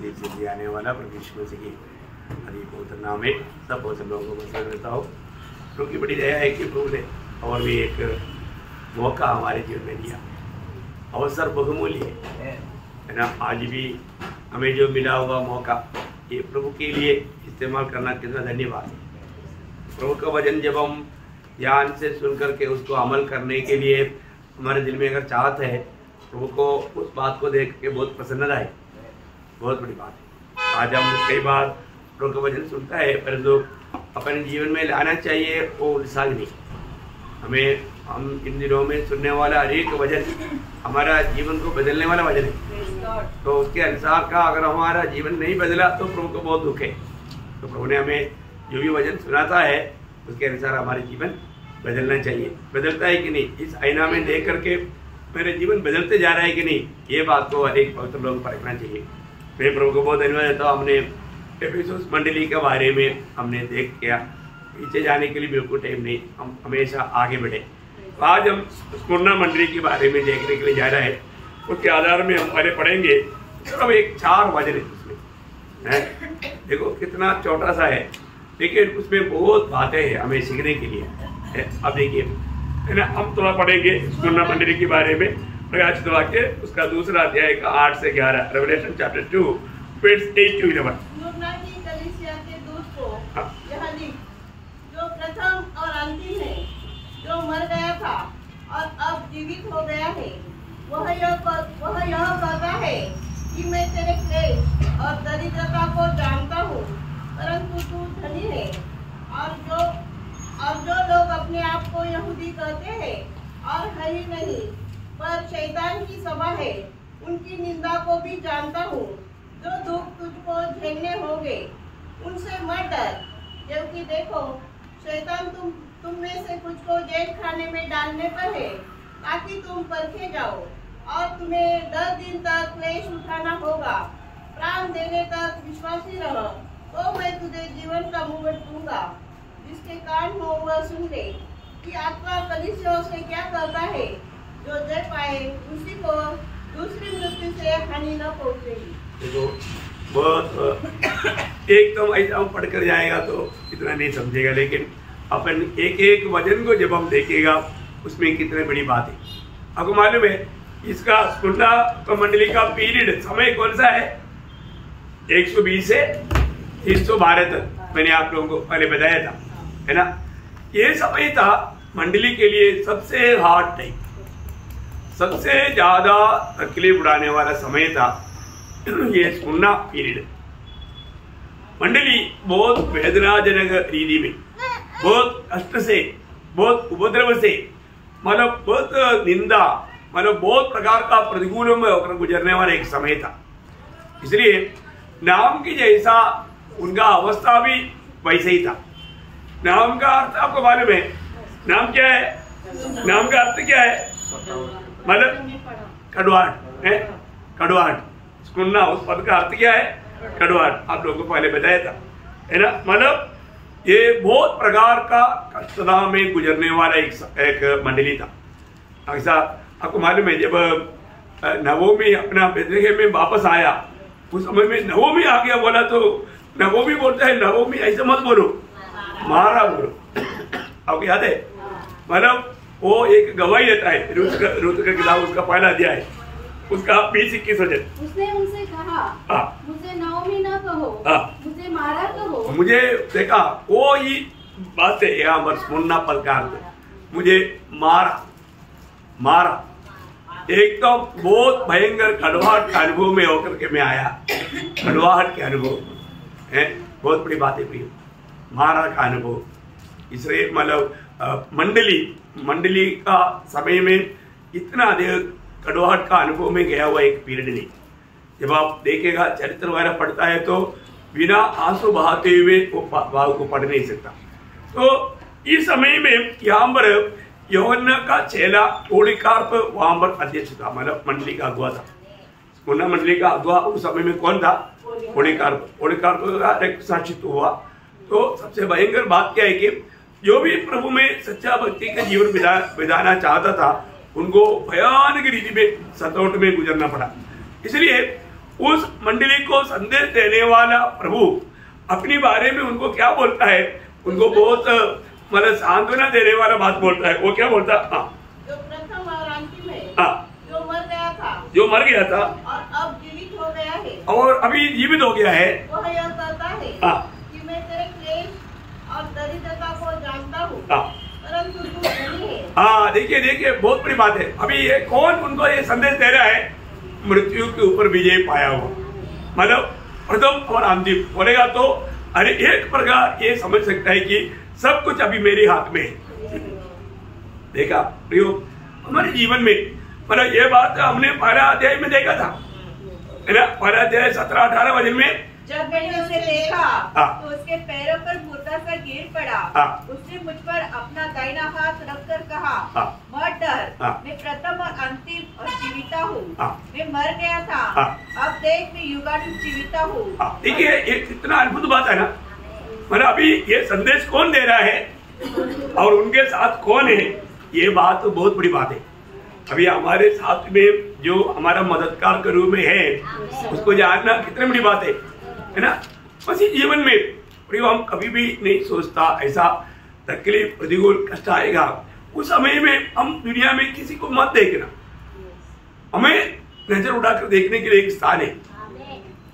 शांति सिद्धि आने वाला परमेश्वर मसीह की हरि पवित्र नाम में सब भोजन लोगों को बसर रहता हो। प्रभु की बड़ी दया है कि प्रभु ने और भी एक मौका हमारे जीवन में दिया। अवसर बहुमूल्य है ना। आज भी हमें जो मिला हुआ मौका ये प्रभु के लिए इस्तेमाल करना कितना धन्यवाद है। प्रभु का वचन जब हम ध्यान से सुन करके उसको अमल करने के लिए हमारे दिल में अगर चाहत है, प्रभु को उस बात को देख के बहुत प्रसन्नता है, बहुत बड़ी बात है। आज हम कई बार प्रभु का वचन सुनता है परंतु अपने जीवन में लाना चाहिए वो इंसान नहीं। हम इन दिनों में सुनने वाला हर एक वचन हमारा जीवन को बदलने वाला वचन है। तो उसके अनुसार का अगर हमारा जीवन नहीं बदला तो प्रभु को बहुत दुख है। तो प्रभु ने हमें जो भी वचन सुनाता है उसके अनुसार हमारे जीवन बदलना चाहिए। बदलता है कि नहीं, इस आईना में देख करके मेरे जीवन बदलते जा रहा है कि नहीं, ये बात को हर एक पवित्र लोग परखना चाहिए। मैं प्रभु को बहुत धन्यवाद देता हूँ। हमने एफिसुस मंडली के बारे में हमने देख किया, पीछे जाने के लिए बिल्कुल टाइम नहीं, हम हमेशा आगे बढ़े। तो आज हम स्मुरना मंडली के बारे में देखने के लिए जा रहे हैं। उसके आधार में हम पहले पढ़ेंगे सिर्फ एक 4 वचन उसमें है। देखो कितना छोटा सा है लेकिन उसमें बहुत बातें हैं हमें सीखने के लिए। अब देखिए है ना, हम थोड़ा पढ़ेंगे स्मुरना मंडली के बारे में। प्रकाशित वाक्य उसका 2 अध्याय का 8 से 11, revelation chapter 2 verse 8 to 11। Smyrna की कलीसिया के दूत को यह लिख, जो प्रथम और अंतिम है, जो मर गया था और अब जीवित हो गया है, वह यह कहता है कि मैं तेरे क्लेश और दरिद्रता को जानता हूँ, परंतु तू धनी है। और जो लोग अपने आप को यहूदी कहते हैं और है ही नहीं पर शैतान की सभा है, उनकी निंदा को भी जानता हूँ। जो दुख तुझको झेलने होंगे उनसे मत डर, क्योंकि देखो शैतान तुम में से कुछ को जेल खाने में डालने पर है, ताकि तुम परखे जाओ और तुम्हें 10 दिन तक क्लेश उठाना होगा। प्राण देने तक विश्वासी रह, तो मैं तुझे जीवन का मुकुट दूंगा। जिसके कान हो वह सुन ले कि आत्मा कलीसियाओं से क्या कहता है। जो जय पाए उसी को दूसरी मृत्यु से हानि न पहुंचेगी। देखो बहुत एकदम ऐसा पढ़ कर जाएगा तो इतना नहीं समझेगा, लेकिन अपन एक एक वचन को जब हम देखेगा उसमें कितने बड़ी बात है। आपको मालूम है इसका स्मुरना मंडली का पीरियड समय कौन सा है? 120 से 312 तक मैंने आप लोगों को पहले बताया था, है ना। ये समय था मंडली के लिए सबसे हार्ड टाइम, सबसे ज्यादा तकलीफ उड़ाने वाला समय था ये स्मुरना पीरियड। मंडली बहुत वेदनाजनक रीति में, बहुत कष्ट से, बहुत उपद्रव से, मतलब बहुत निंदा, मतलब बहुत प्रकार का प्रतिकूलों में होकर गुजरने वाला एक समय था। इसलिए नाम की जैसा उनका अवस्था भी वैसे ही था। नाम का अर्थ आपको मालूम है? नाम क्या है? नाम का अर्थ क्या है? मतलब कड़वाहट है। कड़वाहट, स्मुरना उस पद का अर्थ क्या है? कड़वाहट। आप लोगों को पहले बताया था, है ना। मतलब ये बहुत प्रकार का कष्टता में गुजरने वाला एक मंडली था। ऐसा आपको मालूम है जब नवोमी अपना बेथलेहम में वापस आया, उस समय में नवोमी आ गया बोला तो नवोमी बोलता है नवोमी ऐसे मत बोलो, मारा बोलो। आपको याद है? मतलब वो एक गवाही देता है रूत का किताब उसका पहला अध्याय उसका 20-21 वचन। उसने उनसे कहा, मुझे नवोमी न कहो, मुझे मारा कहो। मुझे देखा वो ही बात है यहाँ पर स्मुरना पद का अर्थ, मुझे मारा। एक तो बहुत भयंकर कड़वाहट का अनुभव में होकर के मैं आया। कड़वाहट के अनुभव है, बहुत बड़ी बात है प्रिय, मारा का अनुभव। इसलिए मतलब मंडली का समय में इतना अधिक कड़वाहट का अनुभव में गया हुआ एक पीरियड नहीं। जब आप देखेगा चरित्र वगैरह पढ़ता है तो बिना आंसू बहाते हुए वो भाव को पढ़ नहीं सकता। तो इस समय में यहाँ पर यूहन्ना का चेला पोलीकार्प वहां पर अध्यक्ष था, मतलब मंडली का अगुआ था। स्मुरना मंडली का अगुआ उस समय में कौन था? पोलीकार्प का एक साक्षित्व हुआ। तो सबसे भयंकर बात क्या है कि जो भी प्रभु में सच्चा भक्ति का जीवन बिताना चाहता था उनको भयानक रीति में सतोट में गुजरना पड़ा। इसलिए उस मंडली को संदेश देने वाला प्रभु अपनी बारे में उनको क्या बोलता है? उनको बहुत मतलब सांत्वना देने वाला बात बोलता है। वो क्या बोलता है? जो प्रथम और अंतिम है, जो मर गया था और अब जीवित हो गया है, और अभी जीवित हो गया है, वह यह कहता है कि मैं तेरे क्लेश और दरिद्रता को जानता हूँ, परंतु तू धनी है। हाँ, देखिए बहुत बड़ी बात है। अभी ये कौन उनको ये संदेश दे रहा है? मृत्यु के ऊपर विजय पाया हुआ, मतलब प्रथम और अंतिम बोलेगा तो अरे एक प्रकार ये समझ सकता है कि सब कुछ अभी मेरे हाथ में है। देखा प्रियो, हमारे जीवन में मतलब ये बात हमने पहला अध्याय में देखा था, है ना? पहला अध्याय 17-18 वचन में जब मैंने उसे देखा तो उसके पैरों पर मुर्दा सा गिर पड़ा। उसने मुझ पर अपना दाहिना हाथ रखकर कहा, मत डर, मैं प्रथम और अंतिम और जीविता हूँ। मैं मर गया था, अब देख मैं युगानुयुग जीविता हूँ। देखिए ये कितना अद्भुत बात है ना। मतलब अभी ये संदेश कौन दे रहा है और उनके साथ कौन है, ये बात तो बहुत बड़ी बात है। अभी हमारे साथ में जो हमारा मददगार के रूप में है उसको जानना कितनी बड़ी बात है ना? मसीह जीवन में प्रियो हम कभी भी नहीं सोचता ऐसा तकलीफ प्रतिकूल कष्ट आएगा, उस समय में हम दुनिया में किसी को मत देखना, हमें नजर उठाकर देखने के लिए एक स्थान है।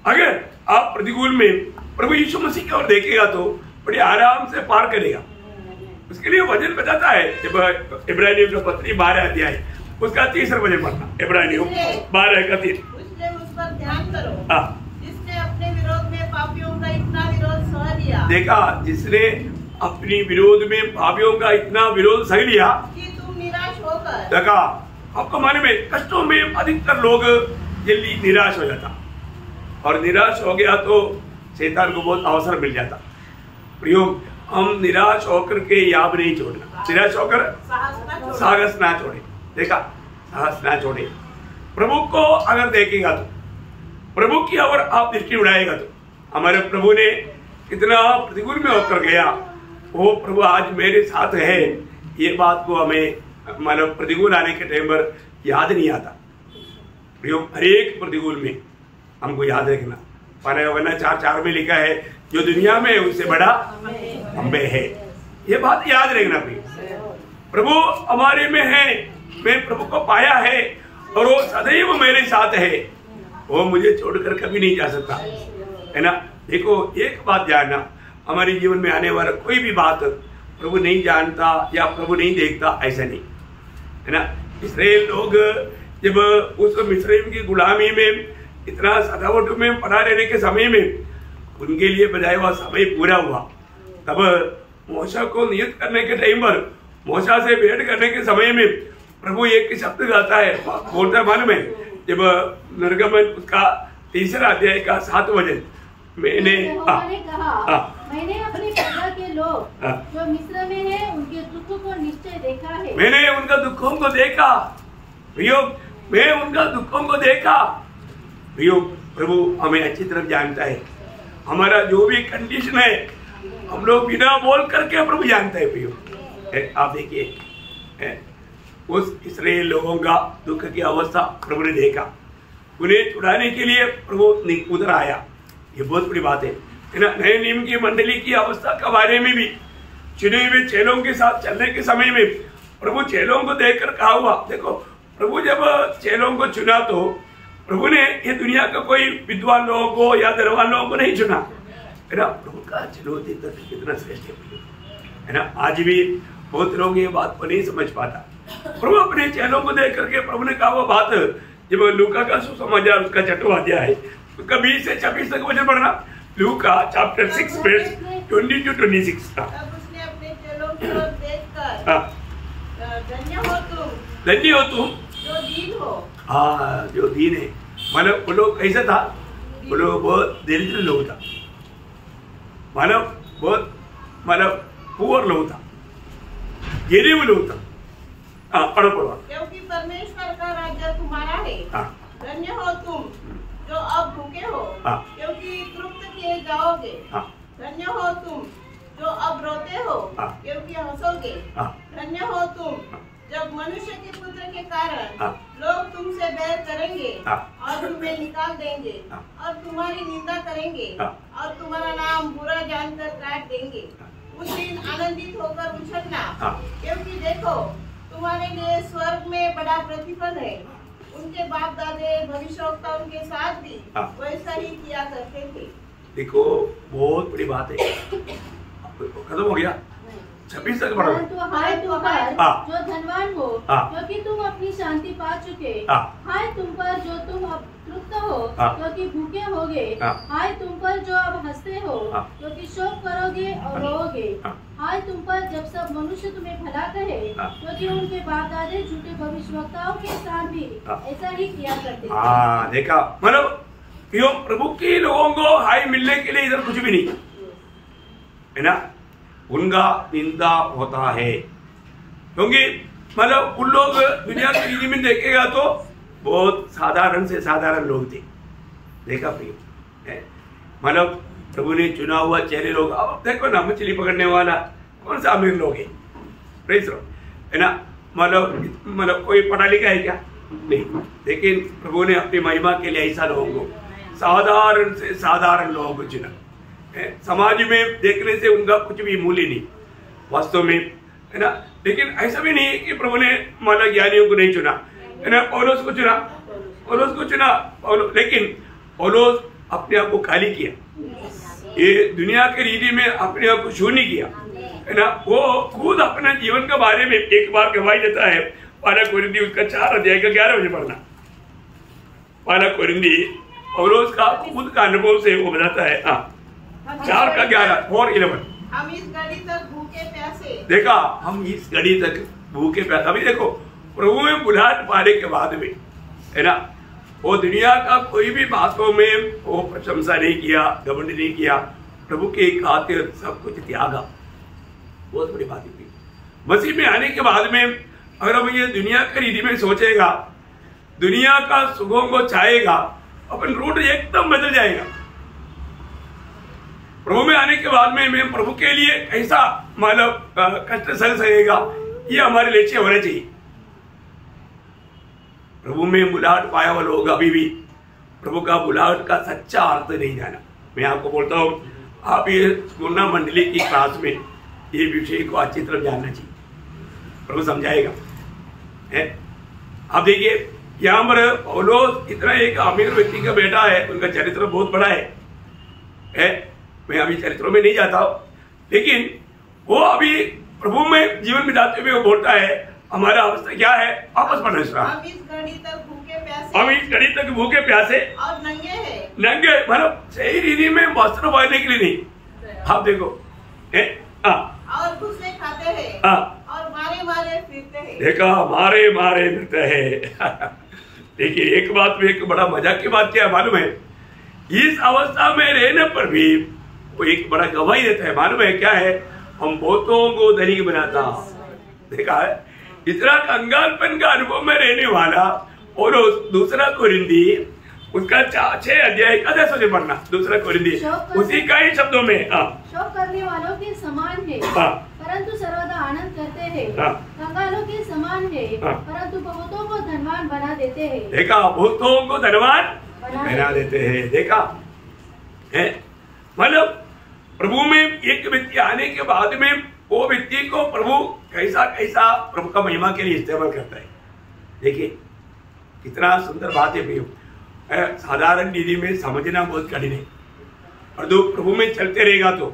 अगर आप प्रतिकूल में प्रभु यीशु मसीह की ओर देखेगा तो बड़े आराम से पार करेगा। उसके लिए वचन बताता है इब्रानियों का पत्री 12 अध्याय उसका 3 वचन पढ़ना। इब्रानियों 12 का 3। उस पर ध्यान करो जिसने अपने विरोध में पापियों का इतना विरोध सह लिया। देखा, जिसने अपनी विरोध में पापियों का इतना विरोध सह लिया कि तुम निराश होकर। देखा, आपको मालूम है कष्टों में अधिकतर लोग जल्दी निराश हो जाता, और निराश हो गया तो शैतान को बहुत अवसर मिल जाता। प्रियो, हम निराश होकर के याद नहीं छोड़ना, निराश होकर साहस ना छोड़े। देखा, साहस ना छोड़े। प्रभु को अगर देखेगा तो, प्रभु की ओर आप दृष्टि उड़ाएगा तो, हमारे प्रभु ने कितना प्रतिकूल में होकर गया, वो प्रभु आज मेरे साथ है, ये बात को हमें मतलब प्रतिकूल आने के टाइम पर याद नहीं आता। प्रियो, हर एक प्रतिकूल में हमको याद रखना, वरना 4:4 में लिखा है जो दुनिया में उससे बड़ा हम में है। ये बात याद रखना प्रियो, प्रभु हमारे में है, मैं प्रभु को पाया है और वो सदैव मेरे साथ है, वो मुझे छोड़कर कभी नहीं जा सकता, है ना? देखो एक बात जानना, हमारे जीवन में आने वाला कोई भी बात प्रभु नहीं जानता या प्रभु नहीं देखता, ऐसा नहीं, है ना? इस्राएल लोग जब उस मिस्र की गुलामी में इतना सतावट में पड़ा रहने के समय में उनके लिए बजाय हुआ समय पूरा हुआ, तब मूसा को नियत करने के टाइम पर मूसा से भेंट करने के समय में प्रभु एक शब्द गाता है, बोलता मालूम है, जब निर्गमन उसका 3 अध्याय का 7 वचन, मैंने कहा, मैंने अपनी प्रजा के लोग जो मिस्र में हैं उनके दुखों को निश्चय देखा है। मैंने उनका दुखों को देखा भैया, मैं उनका दुखों को देखा भैया। प्रभु हमें अच्छी तरह जानता है, हमारा जो भी कंडीशन है हम लोग बिना बोल करके प्रभु जानता है भैया। आप देखिए उस इस्राएल लोगों का दुख की अवस्था प्रभु ने देखा, उन्हें छुड़ाने के लिए प्रभु उधर आया, ये बहुत बड़ी बात है ना? नए नियम की मंडली की अवस्था के बारे में भी चुने हुए चेलों के साथ चलने के समय में प्रभु चेलों को देखकर कहा हुआ, देखो प्रभु जब चेलों को चुना तो प्रभु ने ये दुनिया का कोई विद्वान लोगों को या धनवान लोगों को नहीं चुना, है ना? प्रभु का चलो कितना श्रेष्ठ है ना? आज भी बहुत लोग ये बात को नहीं समझ पाता। प्रभु अपने चेलों को देख करके प्रभु ने कहा वो बात, जब लूका का सुसमाचार उसका 6वां अध्याय उसका 20 से 26 तक वचन पढ़ना, लूका चैप्टर 6 वर्स 20 to 26 का। तब उसने अपने चेलों की ओर देखकर, धन्य हो तुम जो दीन हो। हाँ, जो दीन है, मतलब वो लोग कैसा था, वो लोग बहुत दरिद्र लोग था, मतलब बहुत मतलब पुअर लोग था, गरीब लोग था। पढ़ो क्योंकि परमेश्वर का राज्य तुम्हारा है। धन्य हो तुम जो अब भूखे हो, क्योंकि तृप्त किए जाओगे। धन्य हो तुम जो अब रोते हो, क्योंकि हंसोगे। धन्य हो तुम जब मनुष्य के पुत्र के कारण लोग तुमसे बैर करेंगे हाँ। और तुम्हें निकाल देंगे हाँ। और तुम्हारी निंदा करेंगे हाँ। और तुम्हारा नाम बुरा जानकर काट देंगे। उस दिन आनंदित होकर उछलना, हाँ। क्योंकि देखो तुम्हारे लिए स्वर्ग में बड़ा प्रतिफल है। उनके बाप दादे भविष्यवक्ता उनके साथ भी हाँ। वैसा ही किया करते थे। देखो बहुत बड़ी बात है, खत्म हो गया 26 तक बढ़ो। परंतु हाय तुम पर हाँ। जो धनवान हो, हाँ। क्योंकि तुम अपनी शांति पा चुके। हाँ। हाय तुम पर जो तुम अब तृप्त हो, हाँ। क्योंकि भूखे होगे। हाँ। हाय तुम पर जो अब हंसते हो, हाँ। क्योंकि शोक करोगे और रोओगे। हाँ। हाय तुम पर जब सब मनुष्य तुम्हें भला कहे, हाँ। क्योंकि उनके बाप दादे झूठे भविष्यवक्ताओं के साथ भी हाँ। ऐसा ही किया करते थे। हाँ देखा, मतलब यो प्रभु के लोगों को हाय मिलने के लिए इधर कुछ भी नहीं है ना, उनका निंदा होता है। क्योंकि मतलब उन लोग दुनिया की रीति में देखेगा तो बहुत साधारण से साधारण लोग थे। देखा प्रिय, मतलब प्रभु ने चुना हुआ चेहरे लोग। अब देखो ना, मछली पकड़ने वाला कौन सा अमीर लोग है, है ना, मतलब कोई पढ़ा लिखा है क्या? नहीं। लेकिन प्रभु ने अपनी महिमा के लिए ऐसा लोगों को, साधारण से साधारण लोगों को चुना। समाज में देखने से उनका कुछ भी मूल्य नहीं वास्तव में, है ना। लेकिन ऐसा भी नहीं है कि प्रभु ने मतलब ज्ञानियों को नहीं चुना, है ना। पौलुस को चुना, लेकिन पौलुस अपने आप को खाली किया, ये दुनिया के रीति में अपने आप को शून्य किया, है ना। वो खुद अपने जीवन के बारे में एक बार गवाही देता है। पहला कोरिन्थी उसका 4 अध्याय का 11 बजे पढ़ना। पहला कोरिन्थी पौलुस का खुद का अनुभव से वो बताता है। 4 का 11 4:11। हम इस घड़ी तक भूखे प्यासे, देखा, हम इस घड़ी तक भूखे प्यासे। अभी देखो, प्रभु में बुलाहट पाने के बाद में, है ना, वो दुनिया का कोई भी बातों में वो प्रशंसा नहीं किया, घमंड नहीं किया, प्रभु के खातिर सब कुछ त्यागा। बहुत बड़ी बात है। मसीह में आने के बाद में अगर हम ये दुनिया के रीति में सोचेगा, दुनिया का सुखों को चाहेगा, अपन रूट एकदम बदल जाएगा। प्रभु में आने के बाद में मैं प्रभु के लिए कैसा मतलब कष्ट सह सकेगा, ये हमारे लक्ष्य होना चाहिए। प्रभु में बुलाहट पाया हुआ लोग अभी भी प्रभु का बुलाहट का सच्चा अर्थ नहीं जाना। मैं आपको बोलता हूँ, आप ये स्मरणा मंडली की क्लास में ये विषय को अच्छी तरह जानना चाहिए, प्रभु समझाएगा। आप देखिए, यहाँ पर पौलुस इतना एक अमीर व्यक्ति का बेटा है, उनका चरित्र बहुत बड़ा है। मैं अभी चरित्रों में नहीं जाता हूँ, लेकिन वो अभी प्रभु में जीवन बिताते हुए वो बोलता है, हमारा अवस्था क्या है? आपस में हम इस घड़ी तक भूखे प्यासे और नंगे, मतलब सही रीति में वस्त्र पहनने के लिए नहीं। आप देखो, और घुसे खाते हैं और मारे फिरते हैं। देखा, मारे फिरते हैं। देखिए, एक बात में एक बड़ा मजाक की बात क्या है मालूम है? इस अवस्था में रहने पर भी वो एक बड़ा गवाही देता है। मालूम है क्या है? हम बहुतों को धनिक बनाता। देखा है, इतना कंगालपन का अनुभव में रहने वाला। और दूसरा कोरिन्थी उसका 6 अध्याय का 10 से पढ़ना। दूसरा कोरिन्थी उसी का ही शब्दों में, शोक करने वालों के समान है, परंतु सर्वदा आनंद करते हैं। कंगालों के समान है, परंतु बहुतों को धनवान बना देते हैं। देखा, बहुतों को धनवान बना देते हैं। देखा है, मतलब प्रभु में एक व्यक्ति आने के बाद में वो व्यक्ति को प्रभु कैसा कैसा प्रभु का महिमा के लिए इस्तेमाल करता है। देखिए कितना सुंदर बात है प्रियो। साधारण विधि में समझना बहुत कठिन है, और जो प्रभु में चलते रहेगा तो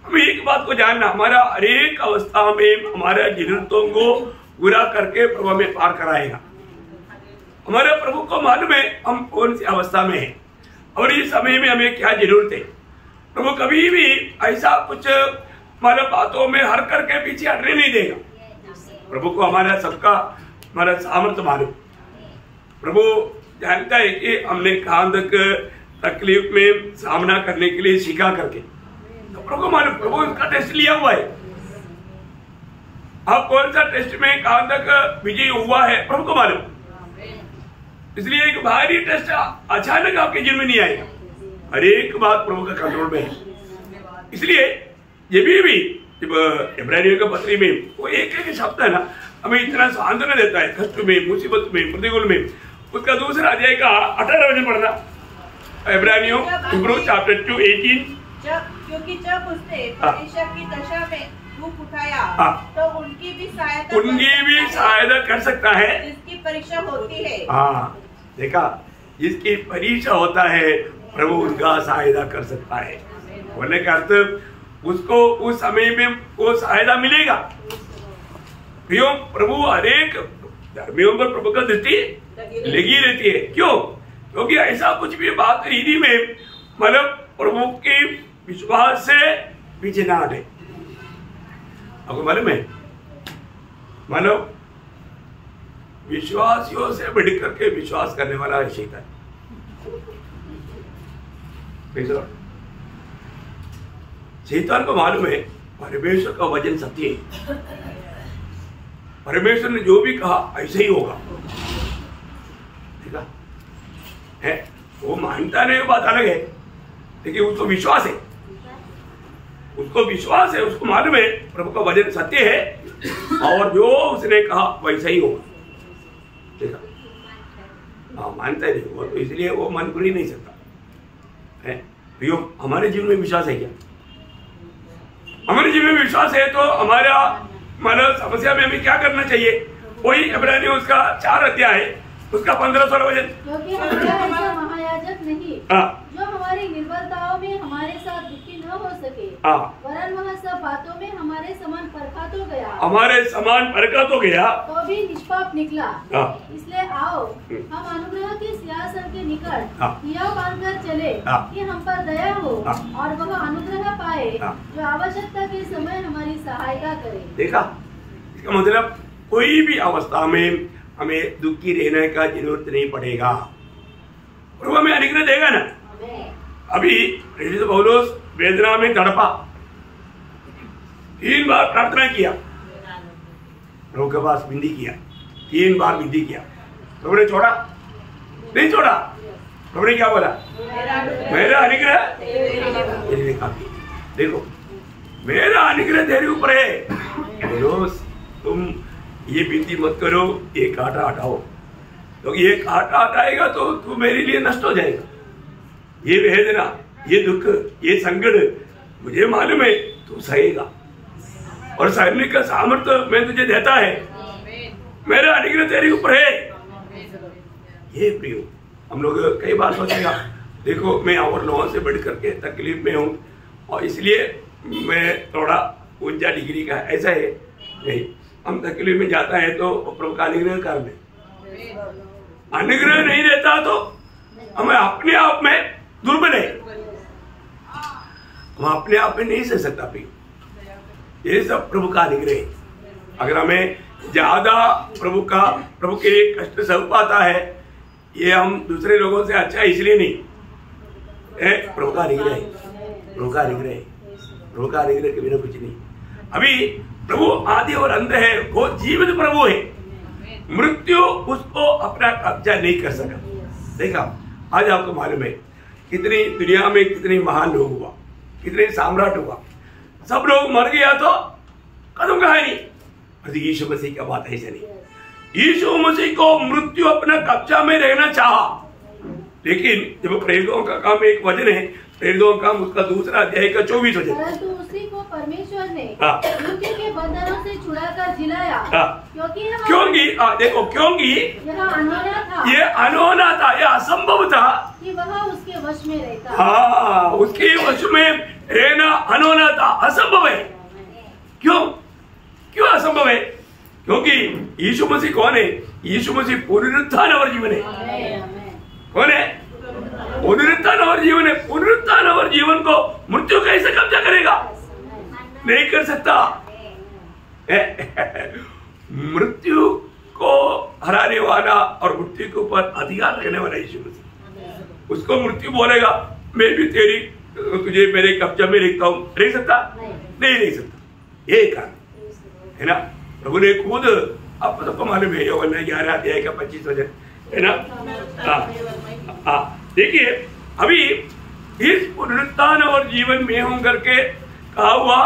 हमें एक बात को जानना, हमारा हर एक अवस्था में हमारे जरूरतों को पूरा करके प्रभु में पार कराएगा। हमारे प्रभु को मालूम है हम कौन सी अवस्था में है और इस समय में हमें क्या जरूरत है। प्रभु कभी भी ऐसा कुछ हमारे बातों में हर करके पीछे हटने नहीं देगा। प्रभु को हमारा सबका हमारा सामर्थ्य मालूम। प्रभु जानता है कि हमने कहां तक तकलीफ में सामना करने के लिए सीखा करके, तो प्रभु को मालूम। प्रभु इसका टेस्ट लिया हुआ है। आप कौन सा टेस्ट में कहां तक विजय हुआ है प्रभु को मालूम। इसलिए एक भारी टेस्ट अचानक आपके जीवन में नहीं आएगा। हर एक बात प्रभु का कंट्रोल में है। इसलिए ये भी जब इब्रानियों के पत्री में वो एक शब्द है ना, हमें इतना सांत्वना देता है कष्ट में, मुसीबत में, प्रतिकूल में। उसका दूसरा अध्याय का 18 वचन पढ़ना, इब्रानियों चैप्टर 2:18। क्योंकि जब उसने परमेश्वर की दशा में धूप उठाया तो उनकी भी सहायता कर सकता है जिसकी परीक्षा होती है। हाँ देखा, जिसकी परीक्षा होता है प्रभु उनका सहायता कर सकता है। बोलने का अर्थ उसको उस समय में वो सहायता मिलेगा। प्रियो, प्रभु अनेक धर्मियों पर प्रभु का दृष्टि लगी रहती है। क्यों? क्योंकि ऐसा कुछ भी बात रीति में मतलब प्रभु के विश्वास से पीछे ना हटे। आपको मालूम है, मतलब विश्वासियों से बढ़ करके विश्वास करने वाला है शैतान। शैतान को मालूम है परमेश्वर का वचन सत्य है, परमेश्वर ने जो भी कहा ऐसे ही होगा। देखा है, वो मानता नहीं, बात अलग है, लेकिन उसको विश्वास है, उसको विश्वास है, उसको मालूम है प्रभु का वचन सत्य है और जो उसने कहा वैसा ही होगा। देखा, हाँ मानता ही नहीं वो, तो इसलिए वो मन बुरी नहीं सकता है। प्रियो, हमारे जीवन में विश्वास है क्या? हमारे जीवन में विश्वास है तो हमारा मतलब समस्या में हमें क्या करना चाहिए? वही इब्रानियों उसका 4 अध्याय है, उसका 15-16 वचन। क्योंकि हमारा ऐसा महायाजक नहीं जो हमारी निर्बलताओं में हमारे साथ दुखी न हो सके, वरन वह सब बातों में हमारे समान परखा तो गया, तो भी निष्पाप निकला। इसलिए आओ हम अनुग्रह के सिंहासन के निकट हिया बांधकर चले कि हम पर दया हो और वह अनुग्रह पाए जो आवश्यकता के समय हमारी सहायता करे। देखा, इसका मतलब कोई भी अवस्था में हमें दुखी रहने का जरूरत नहीं पड़ेगा, प्रभु हमें अनुग्रह देगा ना। अभी पौलुस वेदना में तड़पा, 3 बार प्रार्थना किया, प्रभु के पास विनती किया, 3 बार विनती किया। प्रभु ने छोड़ा नहीं, छोड़ा। प्रभु ने क्या बोला? मेरा अनुग्रह तेरे लिए काफी। देखो, मेरा अनुग्रह तेरे ऊपर है। पौलुस, तुम ये विनती मत करो, ये कांटा हटाओ, तो ये कांटा हटाएगा तो तू मेरे लिए नष्ट हो जाएगा। ये वेदना, ये दुख, ये संकट मुझे मालूम है तू सहेगा और सहने का सामर्थ्य मैं तुझे देता है। मेरा अनुग्रह तेरे ऊपर है। ये प्रियो, हम लोग कई बार सोचेगा, देखो मैं और लोगों से बढ़ करके तकलीफ में हूँ और इसलिए मैं थोड़ा ऊंचा डिग्री का, ऐसा है नहीं। हम तकलीफ में जाता है तो प्रभु का अनुग्रह कर दे, अनुग्रह नहीं देता तो हमें अपने आप में दुर्बल है, हम अपने आप में नहीं सह सकता। ये सब प्रभु का अनुग्रह है। अगर हमें ज्यादा प्रभु के लिए कष्ट सह पाता है, ये हम दूसरे लोगों से अच्छा इसलिए नहीं, प्रभु का अनुग्रह है, प्रभु का अनुग्रह है, प्रभु का अनुग्रह के बिना कुछ नहीं। अभी प्रभु आदि और अंत है, वो जीवित प्रभु है, मृत्यु उसको अपना कब्जा नहीं कर सका। देखा, आज आपको मालूम है कितनी दुनिया में कितने महान लोग हुआ, कितने सम्राट हुआ, सब लोग मर गया तो खत्म कहानी। यीशु मसीह का बात ऐसा नहीं। यीशु मसीह को मृत्यु अपना कब्जा में रहना चाहा, लेकिन जब प्रेरितों का काम एक वचन है, प्रेरितों का काम उसका 2 अध्याय का 24 वचन, परंतु उसी को परमेश्वर ने मृत्यु के बंधनों से छुड़ाकर जिलाया, क्योंकि देखो, क्योंकि यह अनहोना था, ये अनहोना था, ये असंभव था कि वह उसके वश में रहता। हाँ, उसके वश में रहना अनहोना था, असंभव है। क्यों असंभव है? क्योंकि यीशु मसीह कौन है? यीशु मसीह पुनरुत्थान और जीवन है। कौन है? पुनरुत्थान और जीवन है। पुनरुत्थान और जीवन को मृत्यु कैसे कब्जा करेगा? नहीं कर सकता। मृत्यु को हराने वाला और मृत्यु के ऊपर अधिकार रखने वाला यीशु मसीह, उसको मृत्यु बोलेगा मैं भी तुझे मेरे कब्जा में रखता हूं, रह सकता? नहीं सकता। ये कारण है ना, प्रभु ने खुद, आपको सबको मालूम है, यूहन्ना 11 अध्याय का 25 वचन है ना। देखिए, अभी इस पुनरुत्थान और जीवन में हम करके कहा हुआ,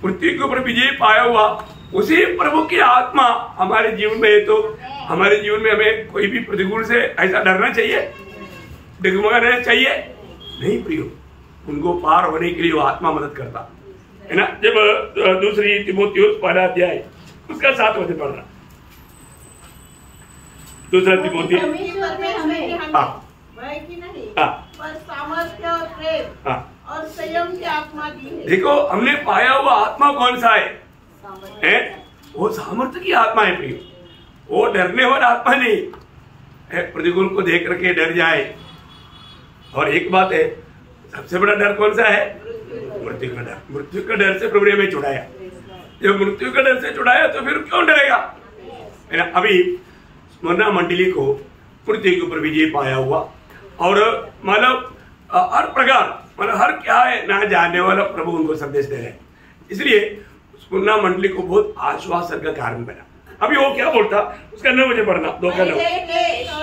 मृत्यु के ऊपर विजय पाया हुआ उसी प्रभु की आत्मा हमारे जीवन में है, तो हमारे जीवन में हमें कोई भी प्रतिकूल से ऐसा डरना चाहिए, डगमगाना चाहिए नहीं प्रियो। उनको पार होने के लिए वो आत्मा मदद करता है ना। जब दूसरी तिमोथियुस पहला अध्याय उसका 7 वचन पढ़ना, दूसरा तिमोथी भय की नहीं पर सामर्थ्य और प्रेम और संयम की आत्मा दी है। देखो हमने पाया हुआ आत्मा कौन सा है? वो सामर्थ्य की आत्मा है प्रियो, वो डरने वाला आत्मा नहीं है। प्रतिकूल को देख करके डर जाए। और एक बात है, सबसे बड़ा डर कौन सा है? मृत्यु का डर। मृत्यु का डर से प्रभु ने हमें छुड़ाया। जब मृत्यु का डर से छुड़ाया तो फिर क्यों डरेगा, है ना। अभी स्मरणा मंडली को मृत्यु के ऊपर विजय पाया हुआ, और मतलब हर प्रकार, मतलब हर क्या है ना जानने वाला प्रभु उनको संदेश दे रहे हैं। इसलिए स्मरणा मंडली को बहुत आश्वासन का कारण बना। अभी वो क्या बोलता उसका 9 मुझे पढ़ना, 2 का 9,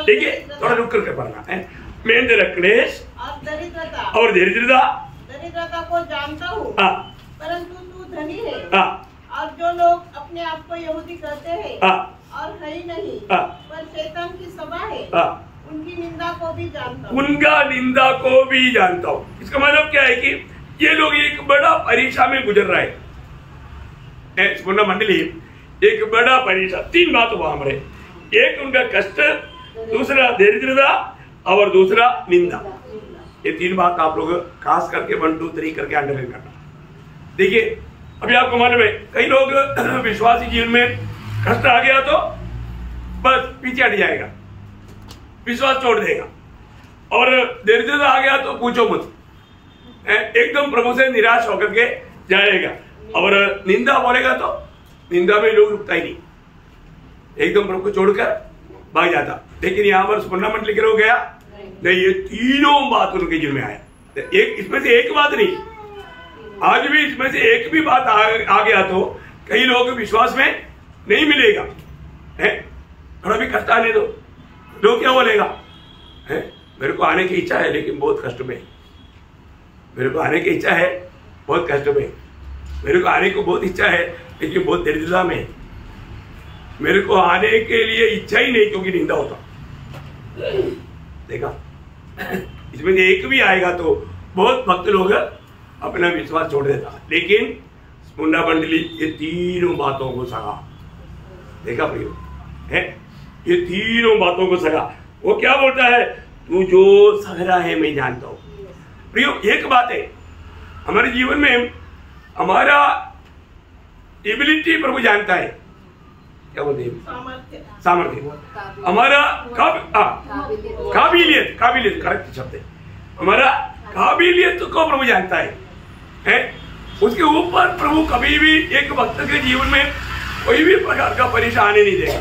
ठीक है, थोड़ा रुक करके पढ़ना है। मैं तेरा क्लेश और दरिद्रता को जानता हूँ, परंतु तू धनी है। और जो लोग अपने आप को यहूदी कहते हैं और है ही नहीं पर शैतान की सभा है, उनकी निंदा को भी जानता हूँ। उनका निंदा को भी जानता हूँ। इसका मतलब क्या है कि ये लोग एक बड़ा परीक्षा में गुजर रहे हैं। स्मरणा मंडली एक बड़ा परीक्षा, 3 बात हुआ हमारे, एक उनका कष्ट, दूसरा दरिद्रता और दूसरा निंदा। ये 3 बात आप लोग खास करके 1 2 3 करके अंडरलाइन करना। देखिए अभी आपको मालूम है कई लोग विश्वासी जीवन में कष्ट आ गया तो बस पीछे हट जाएगा, विश्वास छोड़ देगा, और दरिद्रता आ गया तो पूछो मत, एकदम प्रभु से निराश होकर के जाएगा। और निंदा बोलेगा तो निंदा में लोग रुकता ही नहीं, एकदम प्रभु को छोड़कर भाग जाता। लेकिन यहाँ पर स्मरणा मंडली के लोग गया नहीं, ये तीनों बात उनके जीवन में आया। एक इसमें से एक बात नहीं, आज भी इसमें से एक भी बात आ गया तो कई लोग विश्वास में नहीं मिलेगा, है थोड़ा भी कष्ट आने दो, लोग क्या बोलेगा, है मेरे को आने की इच्छा है लेकिन बहुत कष्ट में, मेरे को आने की इच्छा है बहुत कष्ट में, मेरे को आने को बहुत इच्छा है लेकिन बहुत दरिद्रता में, मेरे को आने के लिए इच्छा ही नहीं क्योंकि निंदा होता। देखा इसमें एक भी आएगा तो बहुत भक्त लोग अपना विश्वास छोड़ देता। लेकिन स्मरणा मंडली ये तीनों बातों को सगा, देखा प्रियो है, ये तीनों बातों को सगा। वो क्या बोलता है, तू जो सह रहा है मैं जानता हूं। प्रियो एक बात है, हमारे जीवन में हमारा एबिलिटी प्रभु जानता है, क्या बोलते हैं, सामर्थ्य, हमारा काबिलियत, काबिलियत करेक्ट शब्द है, हमारा काबिलियत को प्रभु जानता है। उसके ऊपर प्रभु कभी भी एक भक्त के जीवन में कोई भी प्रकार का परेशानी आने नहीं देगा।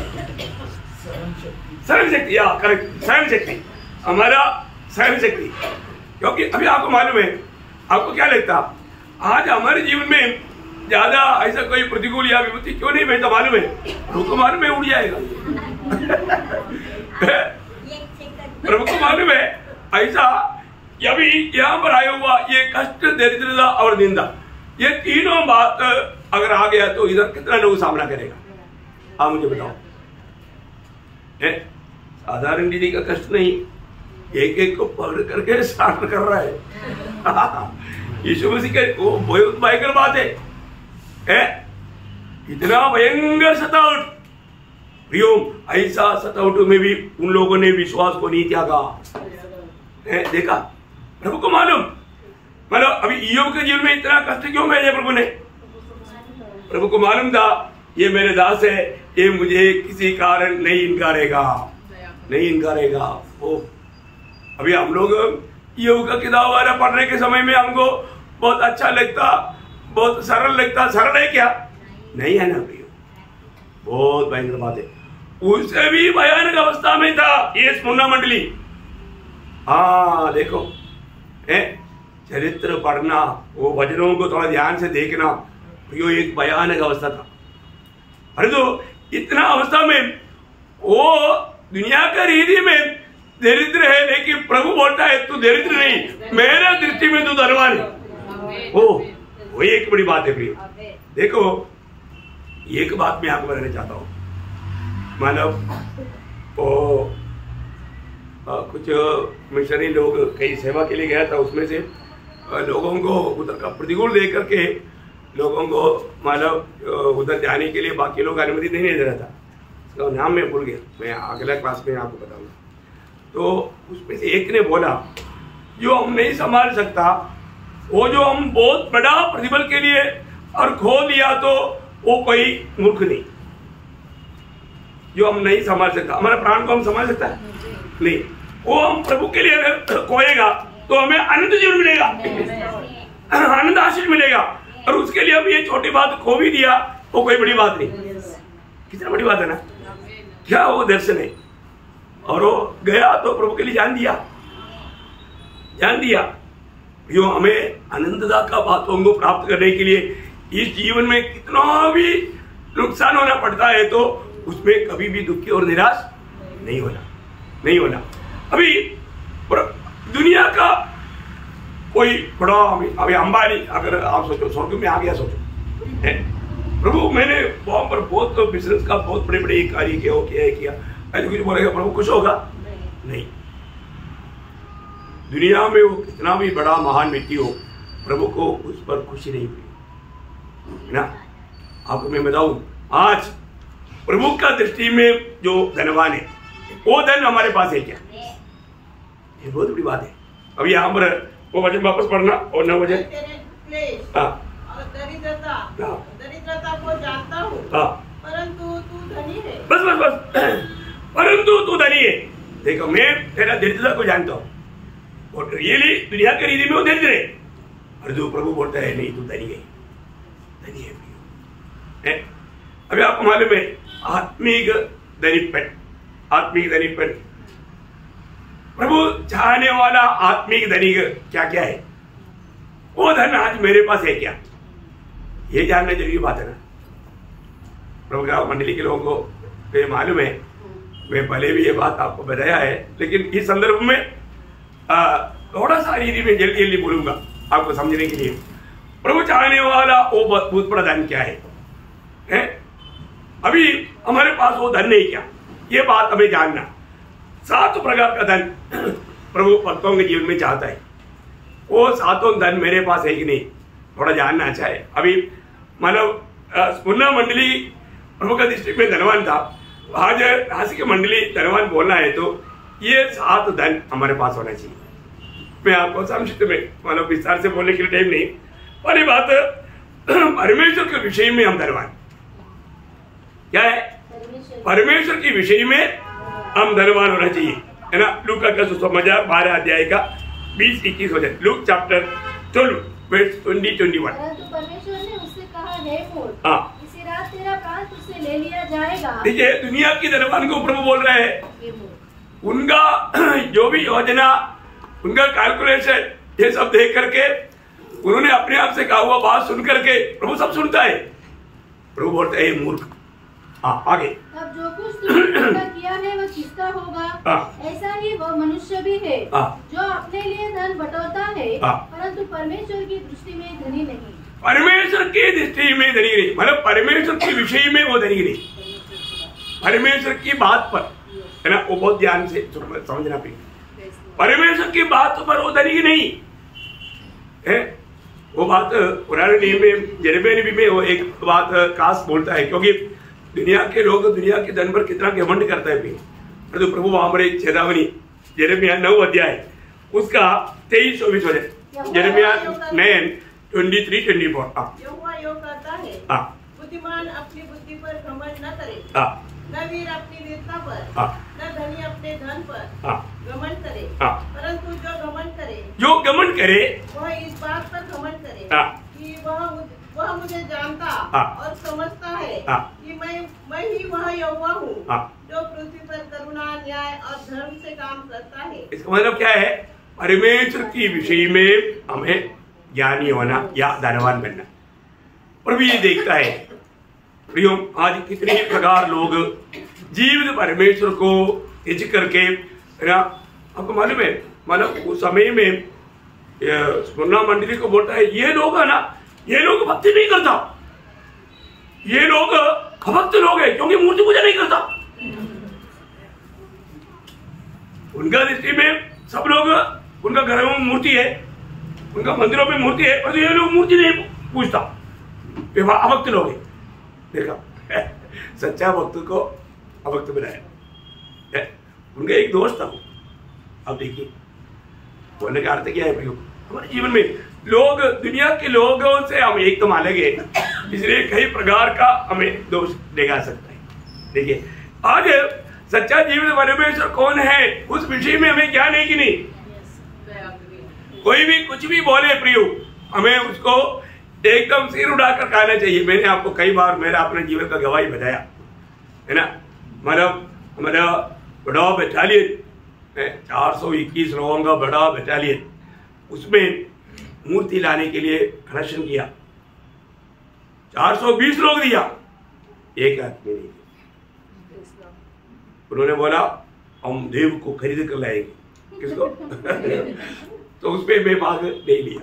सहन शक्ति, या करेक्ट, सहन शक्ति, हमारा सहन शक्ति। क्योंकि अभी आपको मालूम है, आपको क्या लगता आज हमारे जीवन में ज्यादा ऐसा कोई प्रतिकूल या विपत्ति क्यों नहीं भेजता, मालूम है प्रभु को मालूम है उड़ जाएगा। प्रभु को मालूम है ऐसा कि अभी यहाँ पर आया हुआ ये कष्ट, दरिद्रता और निंदा, ये तीनों बात अगर आ गया तो इधर कितना लोग सामना करेगा, आप मुझे बताओ। साधारण दीदी का कष्ट नहीं, एक एक को पकड़ करके सामना कर रहा है। यीशु मसीह के वो बहुत भयंकर बात है, इतना भयंकर सतावट, प्रियोम ऐसा सतावट में भी उन लोगों ने विश्वास को नहीं त्यागा। देखा प्रभु को मालूम, मतलब अभी इय्योब के जीवन में इतना कष्ट क्यों भेजा प्रभु ने, प्रभु को मालूम था ये मेरे दास है, ये मुझे किसी कारण नहीं इनकारेगा, नहीं इनकारेगा। वो अभी हम लोग इय्योब का किताब वगैरह पढ़ने के समय में हमको बहुत अच्छा लगता, बहुत सरल लगता। सरल है क्या, नहीं है ना प्रियो, बहुत भयंकर बात है। उससे भी भयानक अवस्था में था ये स्मरणा मंडली। हाँ देखो, चरित्र पढ़ना, वो वचनों को थोड़ा ध्यान से देखना, प्रियो एक भयानक अवस्था था। अरे तो इतना अवस्था में वो दुनिया का रीति में दरिद्र है, लेकिन प्रभु बोलता है तू दरिद्र नहीं, मेरा दृष्टि में तू धनवान है। वो एक बड़ी बात है प्रियो। देखो एक बात मैं आपको बताना चाहता हूँ, मानव वो कुछ मिशनरी लोग कई सेवा के लिए गया था, उसमें से लोगों को उधर का प्रतिकूल देख करके लोगों को मानव उधर जाने के लिए बाकी लोग अनुमति नहीं दे रहा था। उसका नाम मैं भूल गया, मैं अगला क्लास में आपको बताऊंगा। तो उसमें से एक ने बोला, जो हम नहीं संभाल सकता वो जो हम बहुत बड़ा प्रतिफल के लिए और खो दिया तो वो कोई मूर्ख नहीं। जो हम नहीं संभाल सकता, हमारे प्राण को हम संभाल सकता है नहीं, वो हम प्रभु के लिए अगर खोएगा तो हमें अनंत जीवन मिलेगा, आनंद आशीष मिलेगा। और उसके लिए अब ये छोटी बात खो भी दिया वो कोई बड़ी बात नहीं। कितना बड़ी बात है ना, क्या वो दर्शन है। और वो गया तो प्रभु के लिए जान दिया। जो हमें आनंददा का बातों को प्राप्त करने के लिए इस जीवन में कितना भी नुकसान होना पड़ता है तो उसमें कभी भी दुखी और निराश नहीं होना। अभी दुनिया का कोई बड़ा, अभी अंबानी अगर आप सोचो स्वर्ग में आ गया, सोचो प्रभु मैंने वहां पर बहुत बिजनेस का बहुत बड़े कार्य किया, ऐसे कुछ बोलेगा प्रभु खुश होगा? नहीं। दुनिया में वो कितना भी बड़ा महान व्यक्ति हो, प्रभु को उस पर खुशी नहीं हुई है ना। आपको मैं बताऊं, आज प्रभु का दृष्टि में जो धनवान है वो धन हमारे पास है क्या? ये बहुत बड़ी बात है। अब यहाँ पर वो वचन वापस पढ़ना और 9 वचन। दरिद्रता को जानता हूँ, परंतु तू धनी है। बस परंतु तू धनी है। देखो मैं तेरा दरिद्रता को जानता हूँ और रियली दुनिया के रीति में वो दरिद्र है, और जो प्रभु बोलता है नहीं तू धनी है। अभी आपको मालूम है आत्मिक धनीपन, प्रभु चाहने वाला आत्मिक धनी क्या क्या है, वो धन आज मेरे पास है क्या, ये जानना जरूरी बात है ना। प्रभु का मंडली के लोगों को ये मालूम है, मैं पहले भी ये बात आपको बताया है, लेकिन इस संदर्भ में थोड़ा सा रीति में जल्दी बोलूंगा आपको समझने के लिए। प्रभु चाहने वाला वो बहुत बड़ा धन क्या है? अभी हमारे पास वो धन नहीं क्या, ये बात हमें जानना। 7 प्रकार का धन प्रभु भक्तों के जीवन में चाहता है, वो 7 धन मेरे पास है कि नहीं, थोड़ा जानना अच्छा है। अभी मानव स्पुर्णा मंडली प्रभु का डिस्ट्रिक्ट में धनवान था, आज राशि की मंडली धनवान बोलना है तो ये 7 धन हमारे पास होना चाहिए। मैं आपको संक्षिप्त में मानव विस्तार से बोलने के लिए टाइम नहीं, पहली बात परमेश्वर के विषय में हम धनवान क्या है, परमेश्वर के विषय में हम धनवान होना चाहिए, है ना। लूका का सुसमाचार 12 अध्याय का 20-21 वचन, लूक चैप्टर 12 वर्स 20-21। परमेश्वर ने उससे कहा, हे मूर्ख, इसी रात तेरा प्राण तुझसे ले लिया जाएगा। देखिए दुनिया की धनवान को प्रभु बोल रहे हैं, उनका जो भी योजना, उनका कैलकुलेशन, ये सब देख करके उन्होंने अपने आप से कहा हुआ बात सुन करके प्रभु सब सुनता है। प्रभु बोलते हैं मूर्ख। आगे, अब जो कुछ तुमने किया है वह किसका होगा? ऐसा ही वह मनुष्य भी है जो अपने लिए धन बटोरता है, परंतु परमेश्वर की दृष्टि में धनी नहीं। परमेश्वर की दृष्टि में धनी नहीं, मतलब परमेश्वर के विषय में वो धनी नहीं, परमेश्वर की बात पर, है ना, वो बहुत ध्यान से समझना पड़ेगा। परमेश्वर की बात पर वो धनी नहीं है। वो बात पुराने नियम में यिर्मयाह नबी में वो एक बात खास बोलता है, क्योंकि दुनिया के लोग दुनिया के धन पर कितना घमंड करता है। तो प्रभु वहां पर एक चेतावनी, यिर्मयाह 9 अध्याय उसका 23-24 वचन, यिर्मयाह 9:23-24। यहोवा यो कहता है, बुद्धिमान अपनी बुद्धि पर घमंड न करे, न वीर अपनी वीरता पर, न धनी अपने धन पर घमंड करे, परंतु जो घमंड करे वह इस बात पर घमंड करे कि वह मुझे जानता और समझता है कि मैं ही वह यहोवा हूँ जो पृथ्वी पर करुणा, न्याय और धर्म से काम करता है। इसका मतलब क्या है? परमेश्वर के विषय में हमें ज्ञानी होना या धनवान बनना। और भी ये देखता है प्रियो, आज कितने प्रकार लोग जीवित परमेश्वर को इज करके, आपको मालूम है, मतलब उस समय में स्पुर्णा मंडली को बोलता है, ये लोग है ना, ये लोग भक्ति नहीं करता, ये लोग अभक्त लोग हैं क्योंकि मूर्ति पूजा नहीं करता। उनका दृष्टि में सब लोग, उनका घरों में मूर्ति है, उनका मंदिरों में मूर्ति है, और ये लोग मूर्ति नहीं पूजता, ये अभक्त लोग हैं। देखा, सच्चा भक्त को अभक्त बनाया। उनका एक दोस्त था। अब देखिए बोलने का अर्थ क्या है प्रयोग, हमारे जीवन में लोग, दुनिया के लोगों से हम एक तो मानेंगे, इसलिए कई प्रकार का हमें दोष देखा सकता है। देखिए आज सच्चा जीवन परमेश्वर कौन है उस विषय में हमें ज्ञान है कि नहीं। कोई भी कुछ भी बोले प्रियो, हमें उसको एकदम सिर उड़ाकर कहना चाहिए। मैंने आपको कई बार मेरा अपने जीवन का गवाही बताया है ना। हमारा बड़ा बटालियन 421 लोगों का बड़ा बटालियन, उसमें मूर्ति लाने के लिए कलेक्शन किया, 420 लोग दिया, एक आदमी नहीं। उन्होंने बोला हम देव को खरीद कर लाएंगे। किसको? तो उस पर मैं भाग नहीं लिया।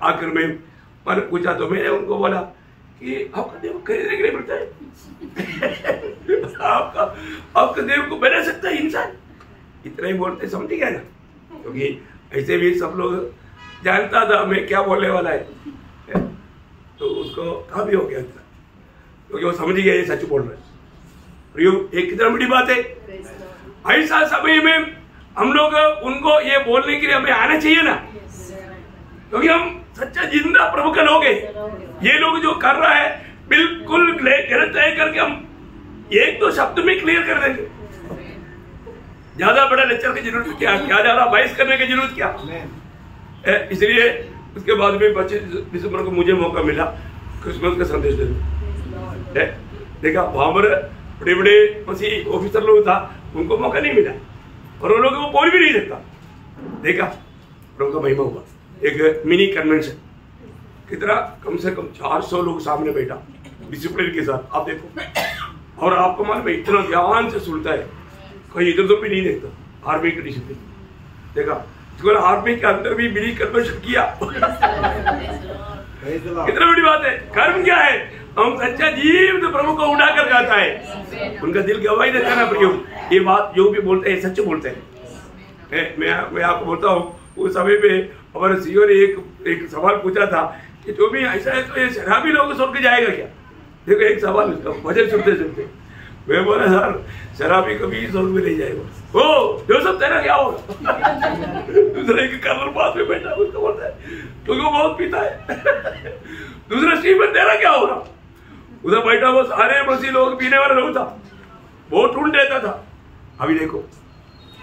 आखिर में मैंने पूछा तो मैंने उनको बोला कि आपका देव खरीदने के लिए मिलता है? आपका देव को बना सकता है इंसान? इतना ही बोलते समझ गया ना, क्योंकि ऐसे भी सब लोग जानता था मैं क्या बोलने वाला है, तो उसको कहा भी हो गया था, क्योंकि वो समझ गया ये सच बोल रहे हैं। एक कितना बड़ी बात है। ऐसा समय में हम लोग उनको ये बोलने के लिए हमें आना चाहिए ना, क्योंकि हम सच्चा जिंदा प्रभु का लोग हैं। ये लोग जो कर रहा है बिल्कुल गलत है करके हम एक दो शब्द में क्लियर कर देंगे। ज्यादा बड़ा लेक्चर की जरूरत क्या, ज्यादा बहस करने की जरूरत क्या। इसलिए उसके बाद में 25 दिसंबर को मुझे मौका मिला क्रिसमस का संदेश देने। देखा वहां पर बड़े बड़े मसीह ऑफिसर लोग था, उनको मौका नहीं मिला और उन लोगों को बोल भी नहीं सकता। देखा प्रभु का महिमा हुआ। एक मिनी कन्वेंशन, कितना कम से कम 400 लोग सामने बैठा डिसिप्लिन के साथ, आप देखो। और आपको मालूम है इतना ध्यान से सुनता है, कहीं इधर तो भी नहीं देखता। आर्मी का डिसिप्लिन देखा, आर्मी के अंदर भी मिनी कन्वेंशन किया। कितना बड़ी बात है। कर्म क्या है? हम सच्चा जीव प्रभु को उड़ाकर गाता है। उनका दिल गवाही देता है ना प्रियो, ये बात जो भी बोलते हैं सच बोलते हैं। मैं आपको बोलता हूँ, उस समय पे हमारे सीओ ने एक सवाल पूछा था कि जो भी ऐसा है तो ये शराबी लोग स्वर्ग जाएगा क्या? देखो एक सवाल उसका, भजन सुनते सुनते मैं बोला सर शराबी कभी स्वर्ग में नहीं जाएगा। ओ जो सब तेरा क्या होगा? दूसरे के कर्नल पास में बैठा उसको बोलता है क्योंकि वो बहुत पीता है। दूसरा स्टीफन तेरा क्या होगा? उधर बैठा वो सारे मसीह लोग पीने वाला लोग था, बहुत ढूंढ देता था। अभी देखो